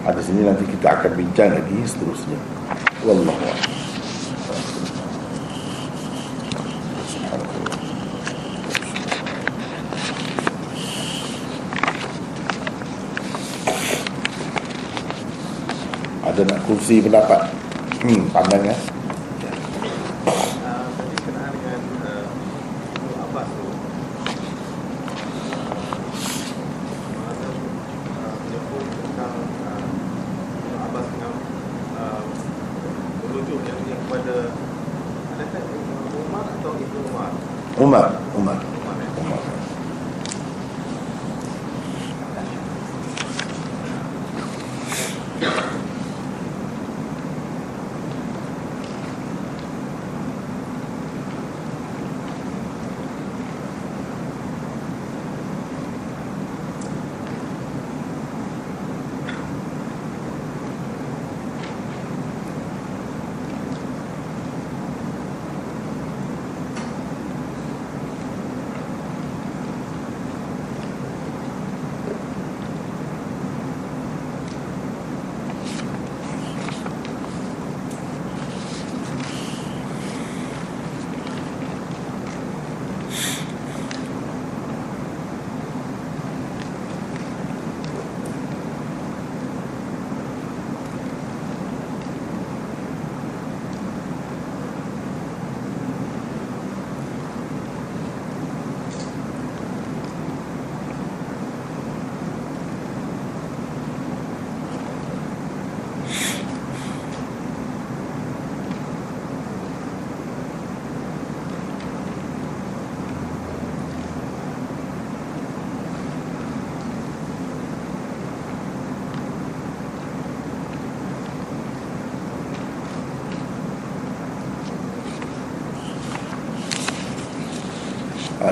Ada sini nanti kita akan bincang lagi seterusnya. Wallahu a'lam. Ada nak kursi pendapat pandangan. Berkenaan dengan Ibnu Abbas tu, menyebut tentang Ibnu Abbas dengan merujuk yang kepada, adakah Ibnu Umar atau Ibnu Umar? Umar.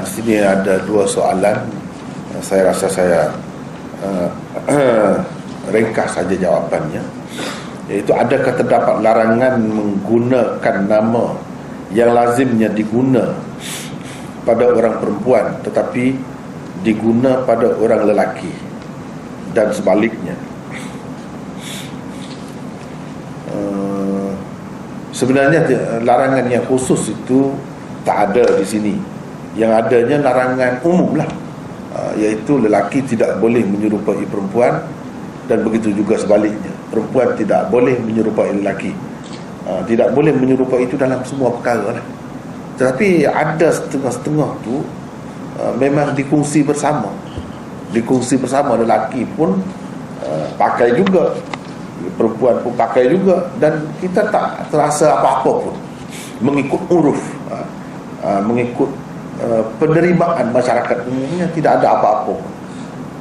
Di sini ada dua soalan. Saya rasa saya ringkas saja jawapannya, iaitu adakah terdapat larangan menggunakan nama yang lazimnya diguna pada orang perempuan tetapi diguna pada orang lelaki dan sebaliknya. Sebenarnya larangan yang khusus itu tak ada di sini. Yang adanya larangan umum lah, iaitu lelaki tidak boleh menyerupai perempuan dan begitu juga sebaliknya, perempuan tidak boleh menyerupai lelaki. Tidak boleh menyerupai itu dalam semua perkara lah. Tetapi ada setengah-setengah tu memang dikongsi bersama. Dikongsi bersama, lelaki pun pakai juga, perempuan pun pakai juga, dan kita tak terasa apa-apa pun, mengikut uruf, mengikut penerimaan masyarakat umumnya, tidak ada apa-apa.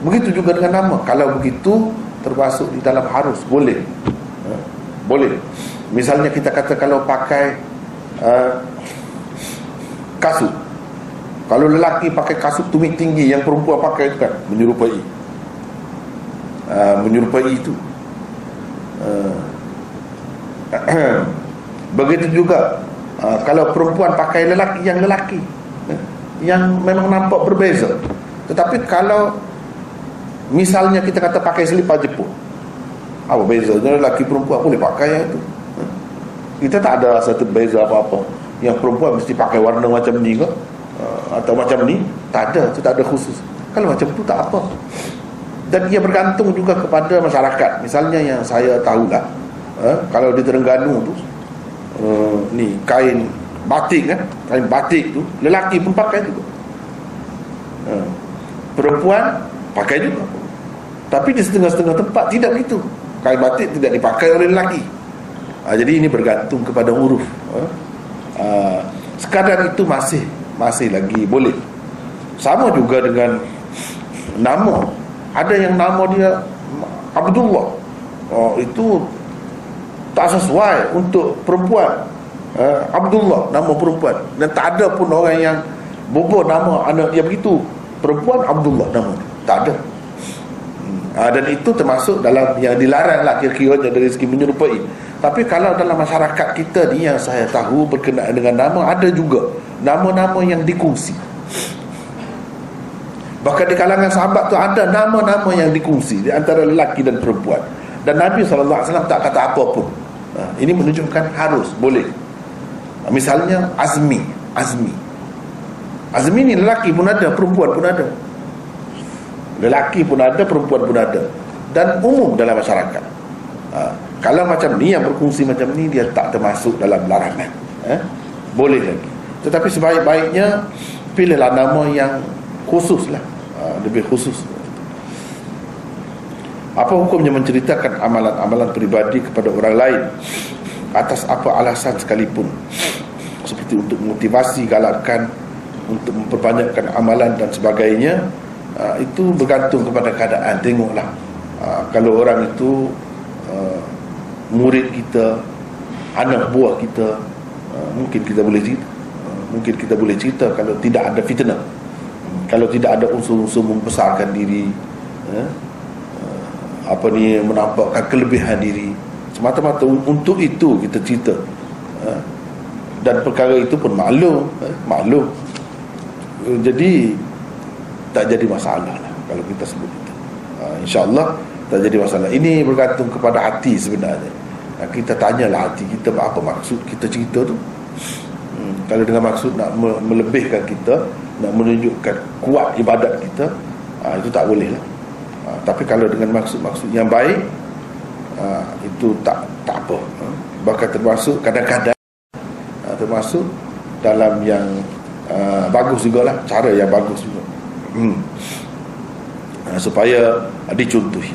Begitu juga dengan nama. Kalau begitu termasuk di dalam harus, boleh. Boleh. Misalnya kita kata kalau pakai kasut, kalau lelaki pakai kasut tumit tinggi, yang perempuan pakai itu kan menyerupai, menyerupai itu. Begitu juga kalau perempuan pakai lelaki, yang memang nampak berbeza. Tetapi kalau misalnya kita kata pakai selipar Jepun, apa bezanya? Lelaki perempuan boleh pakai yang itu. Kita tak ada rasa terbeza apa-apa. Yang perempuan mesti pakai warna macam ni ke, atau macam ni, tak ada. Itu tak ada khusus. Kalau macam tu tak apa. Dan ia bergantung juga kepada masyarakat. Misalnya yang saya tahulah, kalau di Terengganu tu, ni kain batik kan, kain batik tu lelaki pun pakai juga, perempuan pakai juga. Tapi di setengah-setengah tempat tidak begitu, kain batik tidak dipakai oleh lelaki. Jadi ini bergantung kepada huruf. Sekadar itu masih lagi boleh. Sama juga dengan nama. Ada yang nama dia Abdullah, itu tak sesuai untuk perempuan. Abdullah, nama perempuan. Dan tak ada pun orang yang bobo nama anak dia begitu, perempuan Abdullah nama dia. Tak ada. Dan itu termasuk dalam yang dilarang lah kira-kiranya dari segi menyerupai. Tapi kalau dalam masyarakat kita ni, yang saya tahu berkenaan dengan nama, ada juga nama-nama yang dikongsi. Bahkan di kalangan sahabat tu ada nama-nama yang dikongsi di antara lelaki dan perempuan. Dan Nabi SAW tak kata apa pun. Ini menunjukkan harus, boleh. Misalnya Azmi ni lelaki pun ada, perempuan pun ada. Lelaki pun ada, perempuan pun ada, dan umum dalam masyarakat. Kalau macam ni, yang berkongsi macam ni, dia tak termasuk dalam larangan. Boleh lagi. Tetapi sebaik-baiknya pilihlah nama yang khusus lah, lebih khusus. Apa hukumnya menceritakan amalan-amalan peribadi kepada orang lain atas apa alasan sekalipun, seperti untuk motivasi, galakan, untuk memperbanyakkan amalan dan sebagainya? Itu bergantung kepada keadaan. Tengoklah, kalau orang itu murid kita, anak buah kita, mungkin kita boleh cerita. Kalau tidak ada fitnah, kalau tidak ada unsur-unsur membesarkan diri, menampakkan kelebihan diri, semata-mata untuk itu kita cerita, dan perkara itu pun maklum. Jadi tak jadi masalah lah kalau kita sebut itu. InsyaAllah tak jadi masalah. Ini bergantung kepada hati sebenarnya. Kita tanyalah hati kita apa maksud kita cerita tu. Kalau dengan maksud nak melebihkan kita, nak menunjukkan kuat ibadat kita, itu tak boleh lah. Tapi kalau dengan maksud-maksud yang baik, itu tak apa. Bahkan termasuk kadang-kadang termasuk dalam yang bagus juga lah, cara yang bagus juga, supaya dicontohi.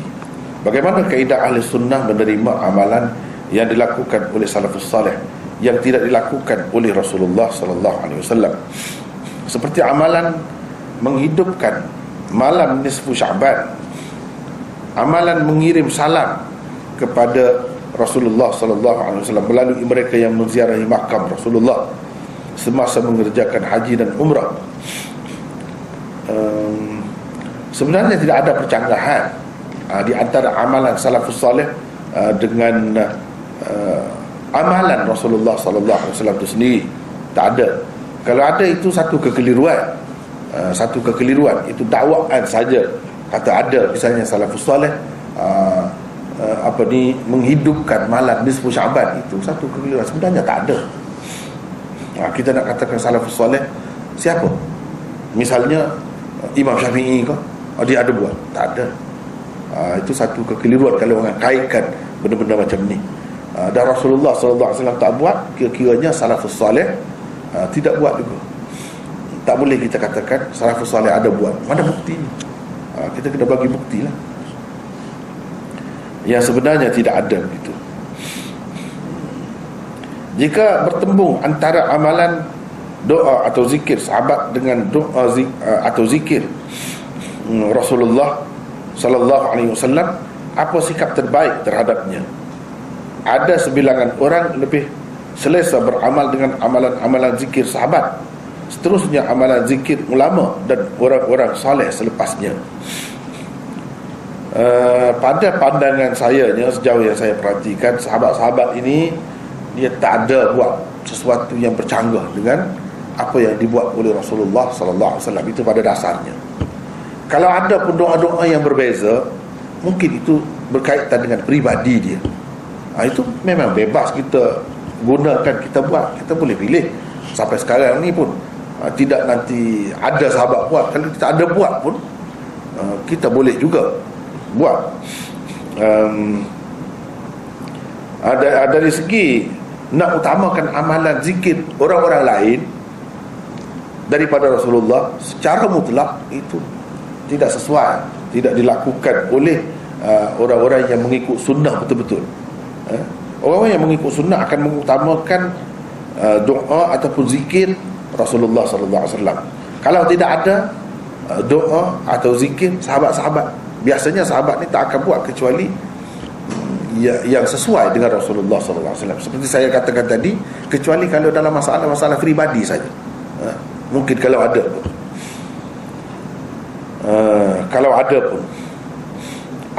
Bagaimana kaedah ahli sunnah menerima amalan yang dilakukan oleh salafus salih yang tidak dilakukan oleh Rasulullah sallallahu alaihi wasallam, seperti amalan menghidupkan malam nisfu Sya'ban, amalan mengirim salam kepada Rasulullah sallallahu alaihi wasallam melalui mereka yang menziarahi makam Rasulullah semasa mengerjakan haji dan umrah, sebenarnya tidak ada percanggahan di antara amalan salafus salih dengan amalan Rasulullah sallallahu alaihi wasallam itu sendiri. Tak ada. Kalau ada itu satu kekeliruan. Itu dakwaan saja. Kata ada misalnya salafus salih menghidupkan malam nisfu Syaban, itu satu kekeliruan. Sebenarnya tak ada. Kita nak katakan salafus salih siapa? Misalnya Imam Syafi'i ke? Dia ada buat? Tak ada. Itu satu kekeliruan kalau orang kaitkan benda-benda macam ni. Dan Rasulullah SAW tak buat, kira-kiranya salafus salih tidak buat juga. Tak boleh kita katakan salafus salih ada buat. Mana bukti ni? Kita kena bagi bukti lah. Yang sebenarnya tidak ada begitu. Jika bertembung antara amalan doa atau zikir sahabat dengan doa atau zikir Rasulullah sallallahu alaihi wasallam, apa sikap terbaik terhadapnya? Ada sebilangan orang lebih selesa beramal dengan amalan-amalan zikir sahabat, seterusnya amalan zikir ulama dan orang-orang saleh selepasnya. Pada pandangan saya, sejauh yang saya perhatikan, sahabat-sahabat ini dia tak ada buat sesuatu yang bercanggah dengan apa yang dibuat oleh Rasulullah sallallahu alaihi wasallam. Itu pada dasarnya. Kalau ada pun doa-doa yang berbeza, mungkin itu berkaitan dengan peribadi dia. Itu memang bebas kita gunakan, kita buat, kita boleh pilih. Sampai sekarang ni pun tidak nanti ada sahabat buat, kalau kita ada buat pun kita boleh juga buat. Dari segi nak utamakan amalan zikir orang-orang lain daripada Rasulullah secara mutlak, itu tidak sesuai, tidak dilakukan oleh orang-orang yang mengikut sunnah betul-betul. Orang-orang yang mengikut sunnah akan mengutamakan doa ataupun zikir Rasulullah sallallahu alaihi wasallam. Kalau tidak ada doa atau zikir sahabat-sahabat, biasanya sahabat ni tak akan buat kecuali yang sesuai dengan Rasulullah sallallahu alaihi wasallam. Seperti saya katakan tadi, kecuali kalau dalam masalah-masalah peribadi saja. Mungkin kalau ada pun.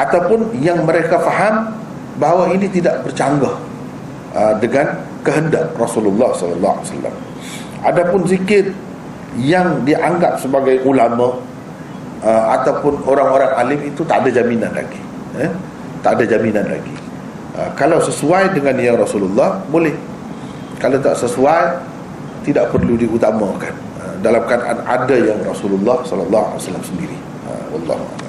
Ataupun yang mereka faham bahawa ini tidak bercanggah dengan kehendak Rasulullah sallallahu alaihi wasallam. Adapun zikir yang dianggap sebagai ulama ataupun orang-orang alim, itu tak ada jaminan lagi. Tak ada jaminan lagi. Kalau sesuai dengan yang Rasulullah, boleh. Kalau tak sesuai, tidak perlu diutamakan dalam keadaan ada yang Rasulullah sallallahu alaihi wasallam sendiri. Wallahu a'lam.